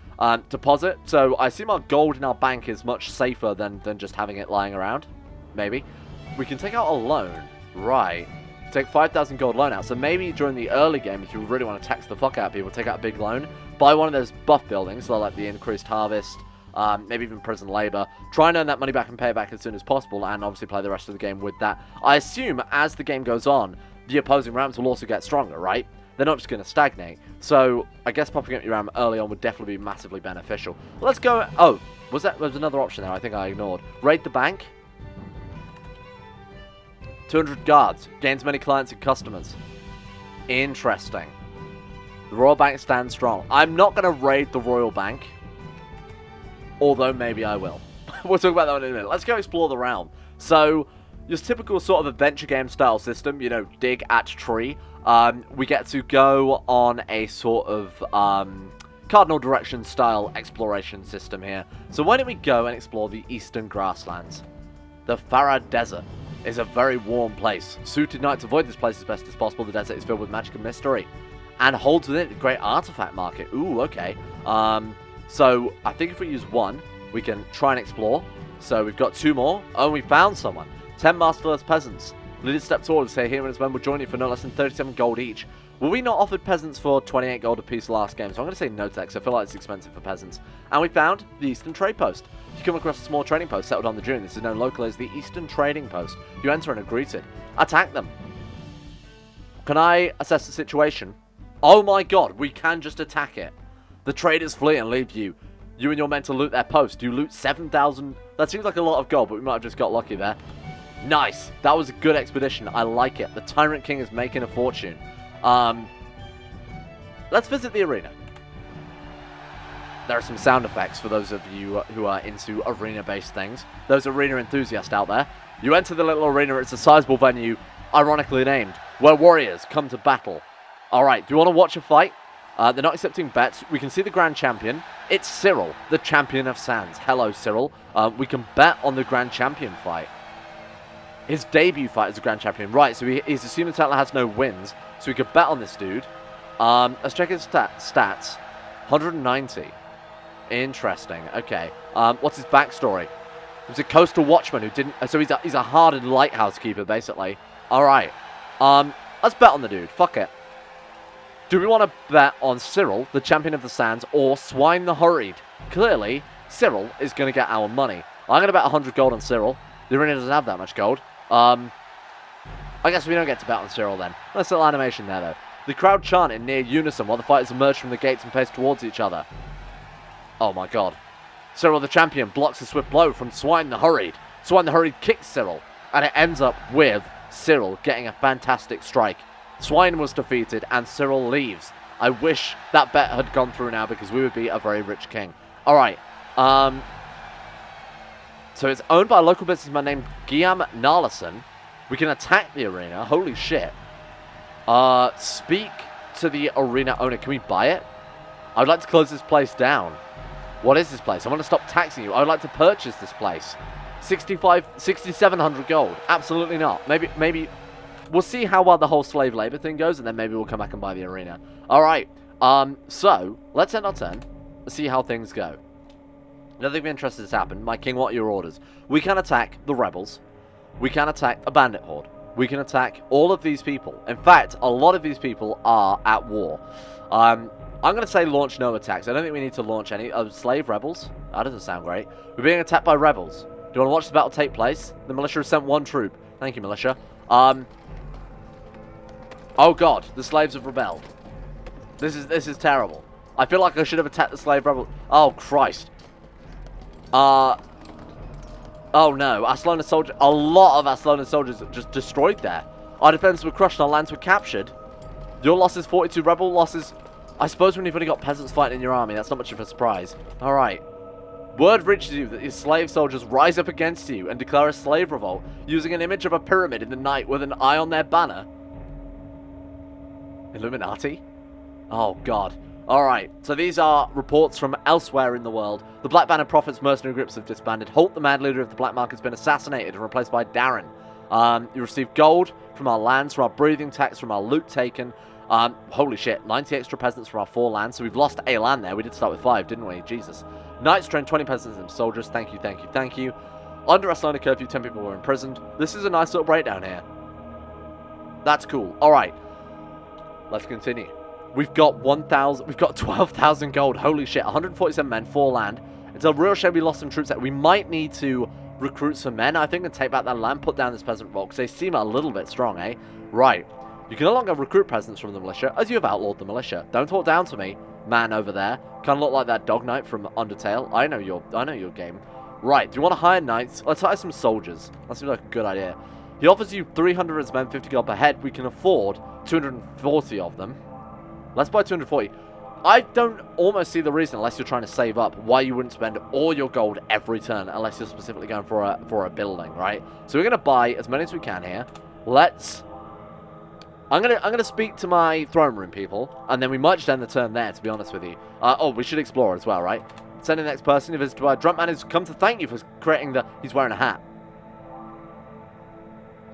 [SPEAKER 1] Deposit. So, I assume our gold in our bank is much safer than just having it lying around. Maybe. We can take out a loan. Right. Take 5,000 gold loan out. So maybe during the early game, if you really want to tax the fuck out of people, take out a big loan. Buy one of those buff buildings, so like the increased harvest, maybe even prison labor. Try and earn that money back and pay it back as soon as possible, and obviously play the rest of the game with that. I assume as the game goes on, the opposing realms will also get stronger, right? They're not just going to stagnate. So I guess popping up your realm early on would definitely be massively beneficial. Let's go. Oh, was another option there? I think I ignored. Raid the bank. 200 guards. Gains many clients and customers. Interesting. The Royal Bank stands strong. I'm not going to raid the Royal Bank. Although, maybe I will. We'll talk about that one in a minute. Let's go explore the realm. So, your typical sort of adventure game style system, you know, dig at tree. We get to go on a sort of cardinal direction style exploration system here. So why don't we go and explore the eastern grasslands? The Farad Desert is a very warm place. Suited knights avoid this place as best as possible. The desert is filled with magic and mystery, and holds within it a great artifact market. Ooh, okay. So I think if we use one, we can try and explore. So we've got 2 more. Oh, we found someone. 10 masterless peasants. Leaders step forward and say here and his men will join you for no less than 37 gold each. Were we not offered peasants for 28 gold apiece last game? So I'm going to say no to that, because I feel like it's expensive for peasants. And we found the Eastern Trade Post. You come across a small trading post settled on the dune. This is known locally as the Eastern Trading Post. You enter and are greeted. Attack them. Can I assess the situation? Oh my god, we can just attack it. The traders flee and leave you. You and your men to loot their post. You loot 7,000. That seems like a lot of gold, but we might have just got lucky there. Nice. That was a good expedition. I like it. The Tyrant King is making a fortune. Let's visit the arena. There are some sound effects for those of you who are into arena-based things. Those arena enthusiasts out there. You enter the little arena. It's a sizable venue, ironically named, where warriors come to battle. Alright, do you want to watch a fight? They're not accepting bets. We can see the Grand Champion. It's Cyril, the Champion of Sands. Hello, Cyril. We can bet on the Grand Champion fight. His debut fight as a Grand Champion. Right, so he's assuming Tatler has no wins. So we could bet on this dude. Let's check his stats. 190. Interesting. Okay. What's his backstory? He was a coastal watchman who didn't... So he's a hardened lighthouse keeper, basically. Alright. Let's bet on the dude. Fuck it. Do we want to bet on Cyril, the Champion of the Sands, or Swine the Hurried? Clearly, Cyril is going to get our money. I'm going to bet 100 gold on Cyril. The arena doesn't have that much gold. I guess we don't get to bet on Cyril then. Nice little animation there, though. The crowd chant in near unison while the fighters emerge from the gates and pace towards each other. Oh my god. Cyril the Champion blocks a swift blow from Swine the Hurried. Swine the Hurried kicks Cyril, and it ends up with Cyril getting a fantastic strike. Swine was defeated, and Cyril leaves. I wish that bet had gone through now, because we would be a very rich king. Alright. So it's owned by a local businessman named Guillaume Narlison. We can attack the arena. Holy shit. Speak to the arena owner. Can we buy it? I would like to close this place down. What is this place? I want to stop taxing you. I would like to purchase this place. 6,700 gold. Absolutely not. Maybe we'll see how well the whole slave labor thing goes, and then maybe we'll come back and buy the arena. Alright. So, let's end our turn. Let's see how things go. Nothing interesting has happened. My king, what are your orders? We can attack the rebels. We can attack a bandit horde. We can attack all of these people. In fact, a lot of these people are at war. I'm going to say launch no attacks. I don't think we need to launch any. Slave rebels? That doesn't sound great. We're being attacked by rebels. Do you want to watch the battle take place? The militia has sent 1 troop. Thank you, militia. Oh god, the slaves have rebelled. This is terrible. I feel like I should have attacked the slave rebel. Oh, Christ. Oh no, Aslona soldiers. A lot of Aslona soldiers just destroyed there. Our defenses were crushed, our lands were captured. Your losses, 42 rebel losses. I suppose when you've only got peasants fighting in your army, that's not much of a surprise. Alright. Word reaches you that your slave soldiers rise up against you and declare a slave revolt, using an image of a pyramid in the night with an eye on their banner. Illuminati? Oh god. Alright, so these are reports from elsewhere in the world. The Black Banner Prophets mercenary groups have disbanded. Holt, the mad leader of the Black Market, has been assassinated and replaced by Darren. You receive gold from our lands, from our breathing tax, from our loot taken. Holy shit, 90 extra peasants from our 4 lands. So we've lost a land there. We did start with 5, didn't we? Jesus. Knights trained 20 peasants and soldiers. Thank you, thank you, thank you. Under Aslona curfew, 10 people were imprisoned. This is a nice little breakdown here. That's cool. Alright. Let's continue. We've got 12,000 gold. Holy shit. 147 men, 4 land. It's a real shame we lost some troops there. We might need to recruit some men, I think, and take back that land, put down this peasant revolt, because they seem a little bit strong, eh? Right. You can no longer recruit peasants from the militia, as you have outlawed the militia. Don't talk down to me, man over there. Kind of look like that dog knight from Undertale. I know your game. Right. Do you want to hire knights? Let's hire some soldiers. That seems like a good idea. He offers you 300 as men, 50 gold per head. We can afford 240 of them. Let's buy 240. I don't almost see the reason, unless you're trying to save up, why you wouldn't spend all your gold every turn, unless you're specifically going for a building, right? So we're going to buy as many as we can here. Let's... I'm gonna speak to my throne room people, and then we might just end the turn there, to be honest with you. Oh, we should explore as well, right? Send the next person. You visit by Drunkman has come to thank you for creating the... He's wearing a hat.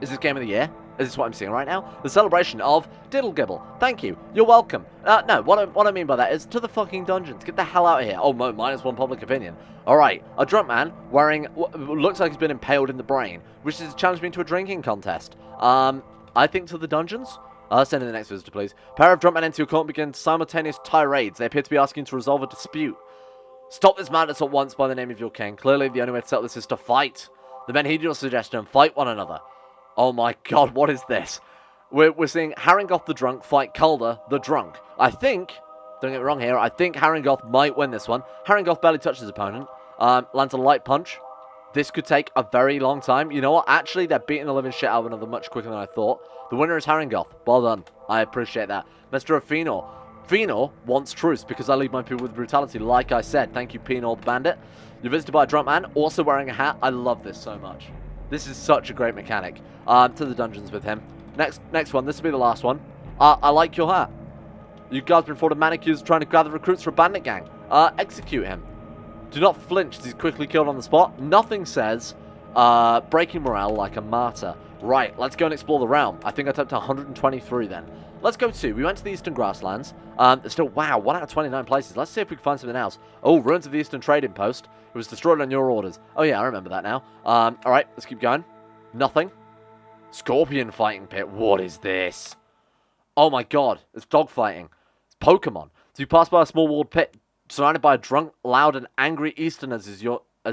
[SPEAKER 1] Is this game of the year? Is this what I'm seeing right now? The celebration of Diddle Gibble. Thank you. You're welcome. No, what I mean by that is to the fucking dungeons. Get the hell out of here. Oh, -1 public opinion. Alright, a drunk man wearing looks like he's been impaled in the brain, which is challenged me to a drinking contest. I think to the dungeons. Send in the next visitor, please. Pair of drunk men into your court begin simultaneous tirades. They appear to be asking to resolve a dispute. Stop this madness at once by the name of your king. Clearly, the only way to settle this is to fight. The men heed your suggestion and fight one another. Oh my god, what is this? We're seeing Haringoth the drunk fight Calder the drunk. I think, don't get me wrong here, I think Haringoth might win this one. Haringoth barely touches his opponent. Lands a light punch. This could take a very long time. You know what? Actually, they're beating the living shit out of another much quicker than I thought. The winner is Haringoth. Well done. I appreciate that. Mr. of Fëanor. Fëanor wants truce because I lead my people with brutality, like I said. Thank you, Fëanor the bandit. You're visited by a drunk man, also wearing a hat. I love this so much. This is such a great mechanic. To the dungeons with him. Next one. This will be the last one. I like your hat. You guys been fraud of manicures trying to gather recruits for a bandit gang. Execute him. Do not flinch as he's quickly killed on the spot. Nothing says breaking morale like a martyr. Right, let's go and explore the realm. I think I typed 123 then. Let's go to, we went to the Eastern Grasslands. Still, wow, 1 out of 29 places. Let's see if we can find something else. Oh, ruins of the Eastern Trading Post. It was destroyed on your orders. Oh yeah, I remember that now. Alright, let's keep going. Nothing. Scorpion fighting pit. What is this? Oh my god, it's dogfighting. It's Pokemon. So you pass by a small walled pit surrounded by a drunk, loud, and angry Easterners as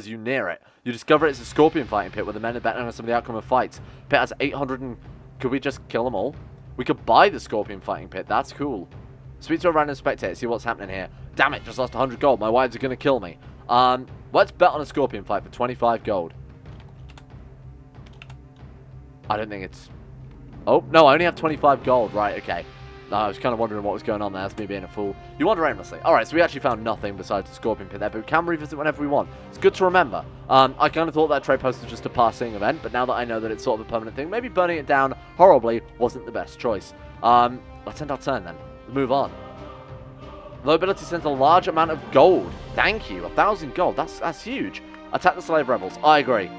[SPEAKER 1] you near it. You discover it's a scorpion fighting pit where the men are betting on some of the outcome of fights. Pit has 800 and... Could we just kill them all? We could buy the scorpion fighting pit. That's cool. Speak to a random spectator. See what's happening here. Damn it, just lost 100 gold. My wives are going to kill me. Let's bet on a scorpion fight for 25 gold. I don't think it's... Oh, no, I only have 25 gold. Right, okay. I was kind of wondering what was going on there. That's me being a fool. You wander aimlessly. Alright, so we actually found nothing besides the scorpion pit there, but we can revisit whenever we want. It's good to remember. I kind of thought that trade post was just a passing event, but now that I know that it's sort of a permanent thing, maybe burning it down horribly wasn't the best choice. Let's end our turn then. Let's move on. Low ability sends a large amount of gold. Thank you. 1,000 gold. That's huge. Attack the slave rebels. I agree.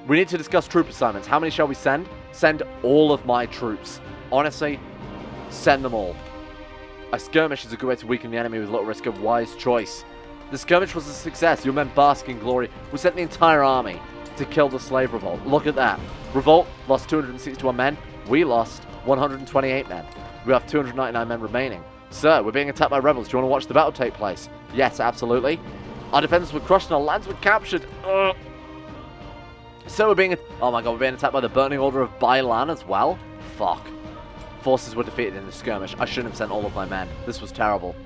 [SPEAKER 1] We need to discuss troop assignments. How many shall we send? Send all of my troops. Honestly, send them all. A skirmish is a good way to weaken the enemy with little risk of wise choice. The skirmish was a success. Your men bask in glory. We sent the entire army to kill the slave revolt. Look at that. Revolt lost 261 men. We lost 128 men. We have 299 men remaining. Sir, we're being attacked by rebels. Do you want to watch the battle take place? Yes, absolutely. Our defenses were crushed and our lands were captured. So we're being... Oh my god, we're being attacked by the Burning Order of Bailan as well? Fuck. Forces were defeated in the skirmish. I shouldn't have sent all of my men. This was terrible.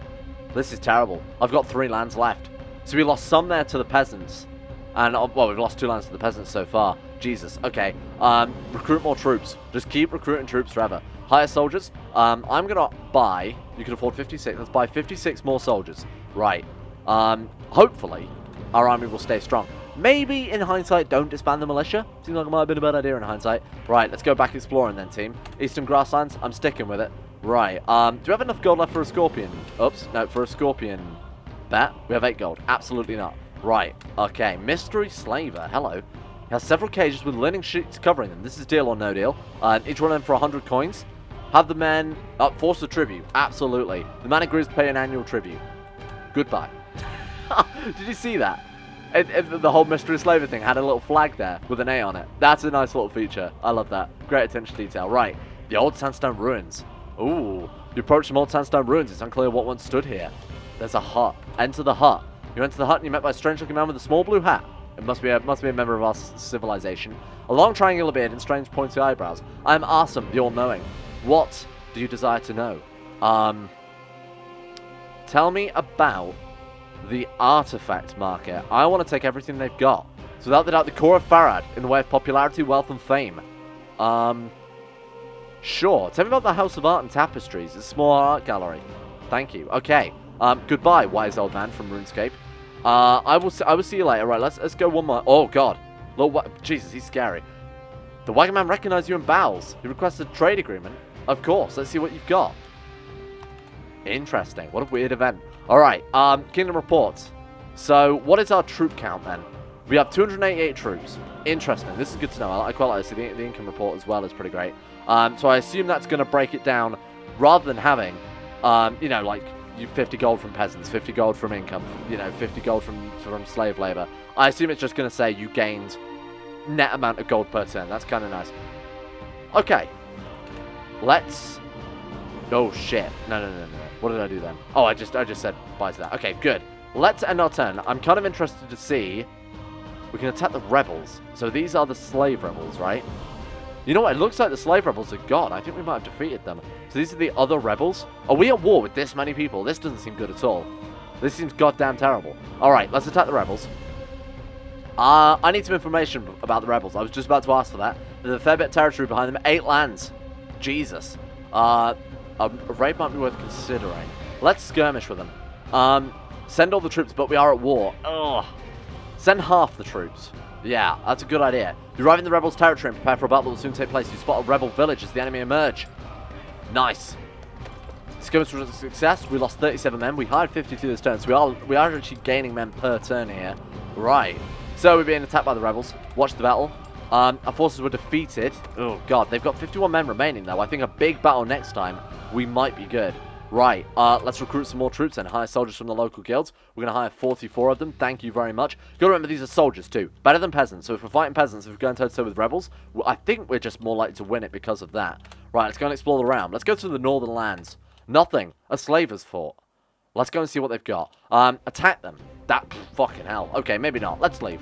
[SPEAKER 1] This is terrible. I've got 3 lands left. So we lost some there to the peasants. And, well, we've lost 2 lands to the peasants so far. Jesus. Okay. Recruit more troops. Just keep recruiting troops forever. Hire soldiers. I'm going to buy... You can afford 56. Let's buy 56 more soldiers. Right. Hopefully, our army will stay strong. Maybe, in hindsight, don't disband the militia. Seems like it might have been a bad idea in hindsight. Right, let's go back exploring then, team. Eastern Grasslands, I'm sticking with it. Right, do we have enough gold left for a scorpion? Oops, no, for a scorpion bet. We have 8 gold. Absolutely not. Right, okay. Mystery Slaver, hello. He has several cages with linen sheets covering them. This is deal or no deal. Each one of them for 100 coins. Have the men... force the tribute. Absolutely. The man agrees to pay an annual tribute. Goodbye. Did you see that? The whole Mystery Slaver thing had a little flag there with an A on it. That's a nice little feature. I love that. Great attention to detail. Right. The old sandstone ruins. Ooh. You approach some old sandstone ruins. It's unclear what once stood here. There's a hut. Enter the hut. You enter the hut and you're met by a strange-looking man with a small blue hat. It must be a member of our civilization. A long triangular beard and strange pointy eyebrows. I am Awesome, the all-knowing. What do you desire to know? Tell me about the artifact market. I want to take everything they've got. So without the doubt, the core of Farad in the way of popularity, wealth, and fame. Sure. Tell me about the House of Art and Tapestries. It's a small art gallery. Thank you. Okay. Goodbye, wise old man from RuneScape. I will see you later. Right, let's go one more. Oh, God. Jesus, he's scary. The Wagon Man recognized you and bows. He requested a trade agreement. Of course. Let's see what you've got. Interesting. What a weird event. All right. Kingdom reports. So, what is our troop count then? We have 288 troops. Interesting. This is good to know. I quite like this. The income report as well is pretty great. So I assume that's going to break it down rather than having, you know, like 50 gold from peasants, 50 gold from income, you know, 50 gold from slave labor. I assume it's just going to say you gained net amount of gold per turn. That's kind of nice. Okay. Let's... Oh, shit. No. What did I do then? Oh, I just said bye to that. Okay, good. Let's end our turn. I'm kind of interested to see... We can attack the rebels. So these are the slave rebels, right? You know what? It looks like the slave rebels are gone. I think we might have defeated them. So these are the other rebels. Are we at war with this many people? This doesn't seem good at all. This seems goddamn terrible. Alright, let's attack the rebels. I need some information about the rebels. I was just about to ask for that. There's a fair bit of territory behind them. 8 lands. Jesus. A raid might be worth considering. Let's skirmish with them. Send all the troops, but we are at war. Ugh. Send half the troops. Yeah, that's a good idea. You arrive in the rebels' territory and prepare for a battle that will soon take place. You spot a rebel village as the enemy emerge. Nice. Skirmish was a success. We lost 37 men. We hired 52 this turn, so we are actually gaining men per turn here. Right. So we're being attacked by the rebels. Watch the battle. Our forces were defeated. Oh, God. They've got 51 men remaining, though. I think a big battle next time, we might be good. Right, let's recruit some more troops and hire soldiers from the local guilds. We're going to hire 44 of them. Thank you very much. Got to remember, these are soldiers too. Better than peasants. So if we're fighting peasants, if we're going toe-to-toe with rebels, I think we're just more likely to win it because of that. Right, let's go and explore the realm. Let's go to the northern lands. Nothing. A slaver's fort. Let's go and see what they've got. Attack them. Fucking hell. Okay, maybe not. Let's leave.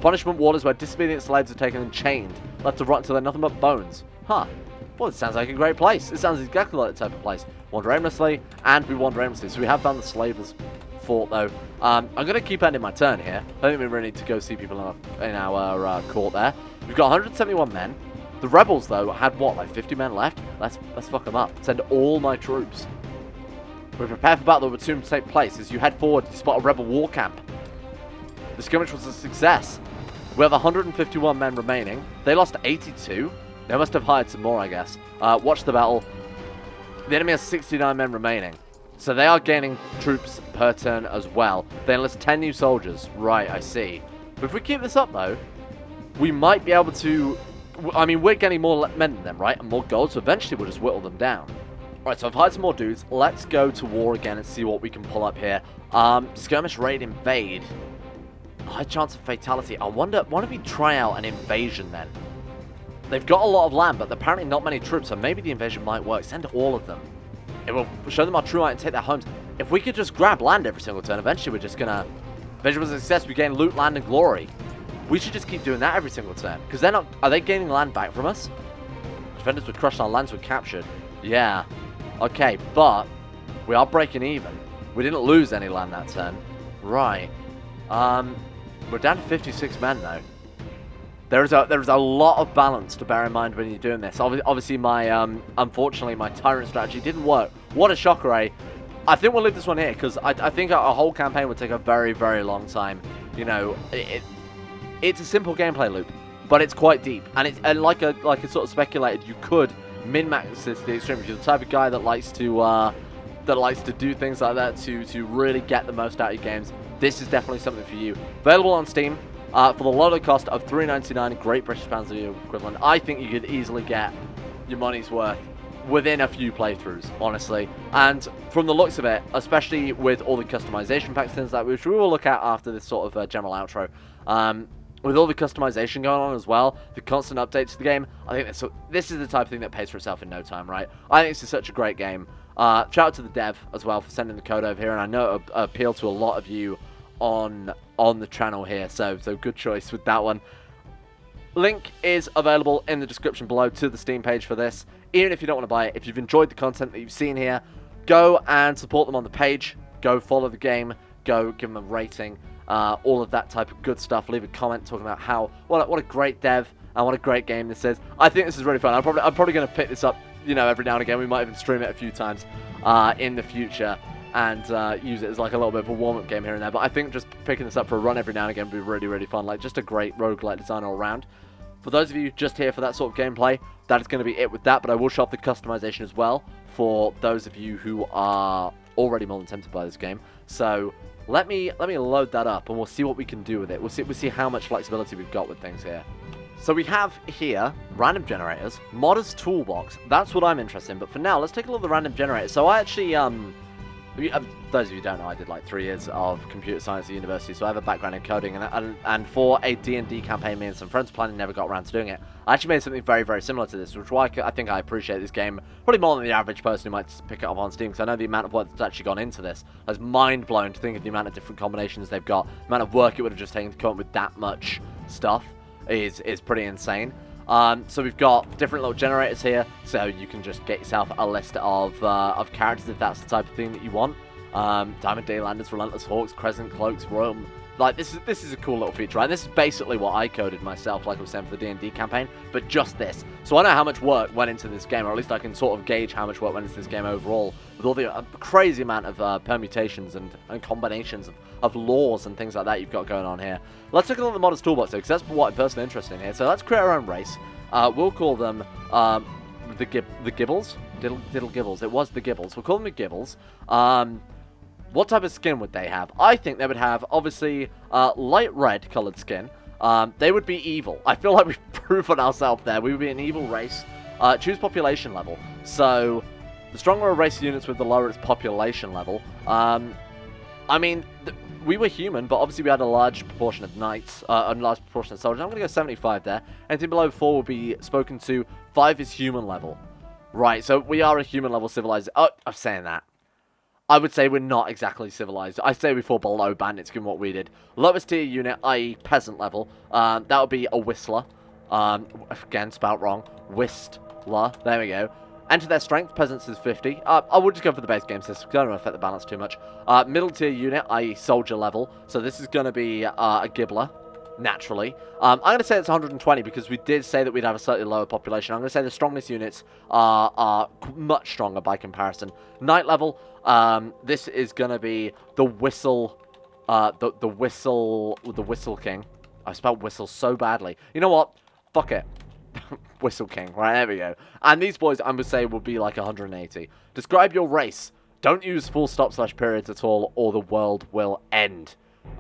[SPEAKER 1] Punishment ward is where disobedient slaves are taken and chained. Left to rot until they're nothing but bones. Huh. Well, it sounds like a great place. It sounds exactly like the type of place. Wander aimlessly, and we wander aimlessly. So we have found the slavers' fort, though. I'm going to keep ending my turn here. I don't think we really need to go see people in our court there. We've got 171 men. The rebels, though, had, what, like 50 men left? Let's fuck them up. Send all my troops. We prepare for battle that will soon take place. As you head forward, you spot a rebel war camp. The skirmish was a success. We have 151 men remaining. They lost 82. They must have hired some more, I guess. Watch the battle. The enemy has 69 men remaining. So they are gaining troops per turn as well. They enlist 10 new soldiers. Right, I see. But if we keep this up, though, we might be able to... I mean, we're getting more men than them, right? And more gold, so eventually we'll just whittle them down. Right, so I've hired some more dudes. Let's go to war again and see what we can pull up here. Skirmish, raid, invade. High chance of fatality. I wonder, why don't we try out an invasion then? They've got a lot of land, but apparently not many troops, so maybe the invasion might work. Send all of them. It will show them our true might and take their homes. If we could just grab land every single turn, eventually we're just gonna... Invasion was a success, we gain loot, land, and glory. We should just keep doing that every single turn. Because they're not... Are they gaining land back from us? Defenders were crushed, our lands were captured. Yeah. Okay, but... We are breaking even. We didn't lose any land that turn. Right. We're down to 56 men, though. There is a lot of balance to bear in mind when you're doing this. Obviously, unfortunately, my Tyrant strategy didn't work. What a shocker, eh? I think we'll leave this one here, because I think a whole campaign would take a very, very long time. You know, it's a simple gameplay loop, but it's quite deep. And like I sort of speculated, you could min-max this to the extreme. If you're the type of guy that likes to do things like that to really get the most out of your games, this is definitely something for you. Available on Steam. For the low cost of $3.99, Great British Pounds equivalent, I think you could easily get your money's worth within a few playthroughs, honestly. And from the looks of it, especially with all the customization packs and things like that, which we will look at after this sort of general outro, with all the customization going on as well, the constant updates to the game, I think this is the type of thing that pays for itself in no time, right? I think this is such a great game. Shout out to the dev as well for sending the code over here, and I know it appealed to a lot of you on the channel here, so good choice with that one. Link is available in the description below to the Steam page for this. Even if you don't want to buy it, if you've enjoyed the content that you've seen here, go and support them on the page. Go follow the game. Go give them a rating. All of that type of good stuff. Leave a comment talking about what a great dev and what a great game this is. I think this is really fun. I'm probably going to pick this up, you know, every now and again. We might even stream it a few times in the future. and use it as like a little bit of a warm-up game here and there. But I think just picking this up for a run every now and again would be really, really fun. Like, just a great roguelike design all around. For those of you just here for that sort of gameplay, that is going to be it with that. But I will show off the customization as well for those of you who are already more than tempted by this game. So let me load that up, and we'll see what we can do with it. We'll see how much flexibility we've got with things here. So we have here random generators, modder's toolbox. That's what I'm interested in. But for now, let's take a look at the random generators. So I actually those of you who don't know, I did like 3 years of computer science at university, so I have a background in coding, and for a D&D campaign, me and some friends planning never got around to doing it. I actually made something very, very similar to this, which is why I think I appreciate this game probably more than the average person who might pick it up on Steam, because I know the amount of work that's actually gone into this. I was mind-blown to think of the amount of different combinations they've got, the amount of work it would have just taken to come up with that much stuff is pretty insane. So we've got different little generators here, so you can just get yourself a list of characters if that's the type of thing that you want. Diamond Daylanders, Relentless Hawks, Crescent Cloaks, Royal... Like, this is a cool little feature, and this is basically what I coded myself, like I was saying, for the D&D campaign, but just this. So I know how much work went into this game, or at least I can sort of gauge how much work went into this game overall, with all the crazy amount of permutations and combinations of laws and things like that you've got going on here. Let's take a look at the modder's toolbox, though, because that's what I'm personally interested in here. So let's create our own race. We'll call them the Gibbles? Diddle Gibbles. It was the Gibbles. We'll call them the Gibbles. What type of skin would they have? I think they would have, obviously, light red colored skin. They would be evil. I feel like we've proven ourselves there. We would be an evil race. Choose population level. So, the stronger a race units with, the lower its population level. I mean, we were human, but obviously we had a large proportion of knights, a large proportion of soldiers. I'm going to go 75 there. Anything below 4 will be spoken to. 5 is human level. Right, so we are a human level civilized. Oh, I'm saying that. I would say we're not exactly civilized. I say we fall below bandits given what we did. Lowest tier unit, i.e. peasant level, that would be a whistler. Again, spelt wrong. Whistler. There we go. Enter their strength. Peasants is 50. I would just go for the base game system, because I don't want to affect the balance too much. Middle tier unit, i.e. soldier level. So this is going to be a gibbler, naturally. I'm going to say it's 120, because we did say that we'd have a slightly lower population. I'm going to say the strongest units are much stronger by comparison. Knight level, this is going to be the whistle, the whistle king. I spelled whistle so badly. You know what? Fuck it. Whistle king. Right, there we go. And these boys, I would say, would be like 180. Describe your race. Don't use full stop / periods at all, or the world will end.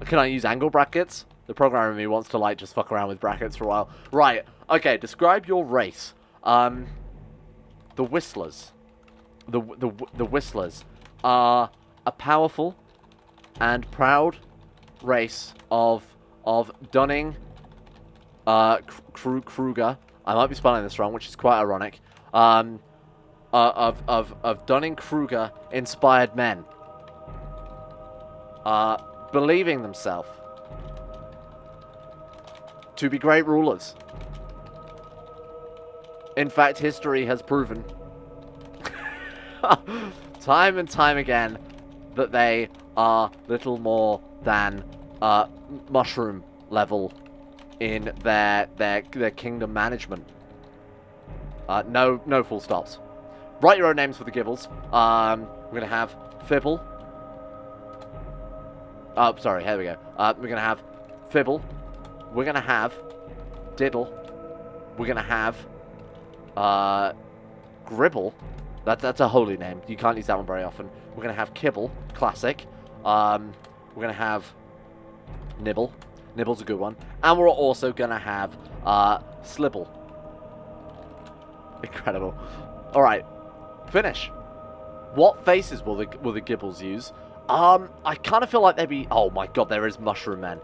[SPEAKER 1] Can I use angle brackets? The programmer in me wants to, like, just fuck around with brackets for a while. Right. Okay, describe your race. The Whistlers. The Whistlers are a powerful and proud race of Dunning Kruger. I might be spelling this wrong, which is quite ironic. Of Dunning Kruger inspired men. Believing themselves to be great rulers. In fact, history has proven time and time again that they are little more than mushroom level in their kingdom management. No full stops. Write your own names for the Gibbles. We're gonna have Fibble. Oh, sorry. Here we go. We're gonna have Fibble. We're gonna have Diddle. We're gonna have Gribble. That's a holy name. You can't use that one very often. We're gonna have Kibble, classic. We're gonna have Nibble. Nibble's a good one. And we're also gonna have Slibble. Incredible. All right, finish. What faces will the Gibbles use? I kind of feel like they'd be... Oh my god, there is Mushroom Men.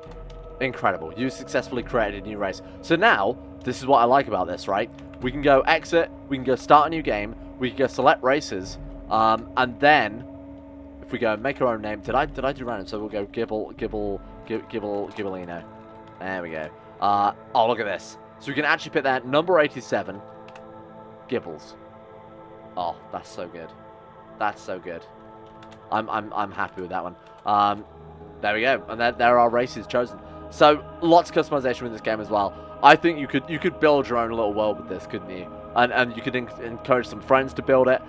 [SPEAKER 1] Incredible. You successfully created a new race. So now, this is what I like about this, right? We can go exit, we can go start a new game, we can go select races, and then, if we go make our own name, did I do random? So we'll go Gibbleino. There we go. Oh, look at this. So we can actually pick that number 87, Gibbles. Oh, that's so good. That's so good. I'm happy with that one. There we go, and there are races chosen. So lots of customization with this game as well. I think you could build your own little world with this, couldn't you? And you could encourage some friends to build it.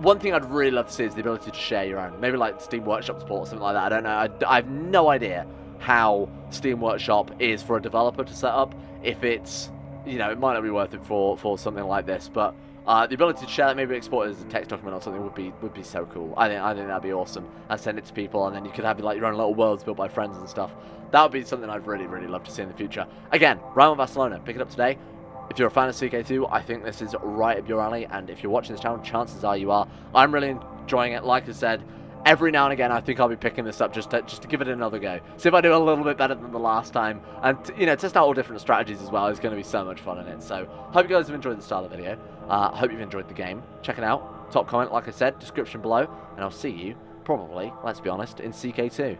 [SPEAKER 1] one thing I'd really love to see is the ability to share your own. Maybe like Steam Workshop support or something like that. I don't know. I have no idea how Steam Workshop is for a developer to set up. If it's, you know, it might not be worth it for something like this, but the ability to share that, maybe export it as a text document or something, would be so cool. I think that'd be awesome. And send it to people, and then you could have like your own little worlds built by friends and stuff. That would be something I'd really, really love to see in the future. Again, Rimworld of Aslona, pick it up today. If you're a fan of CK2, I think this is right up your alley, and if you're watching this channel, chances are you are. I'm really enjoying it. Like I said, every now and again, I think I'll be picking this up just to give it another go. See if I do a little bit better than the last time, and you know, test out all different strategies as well. It's going to be so much fun in it. So, hope you guys have enjoyed the style of the video. Hope you've enjoyed the game. Check it out. Top comment, like I said, description below, and I'll see you probably, let's be honest, in CK2.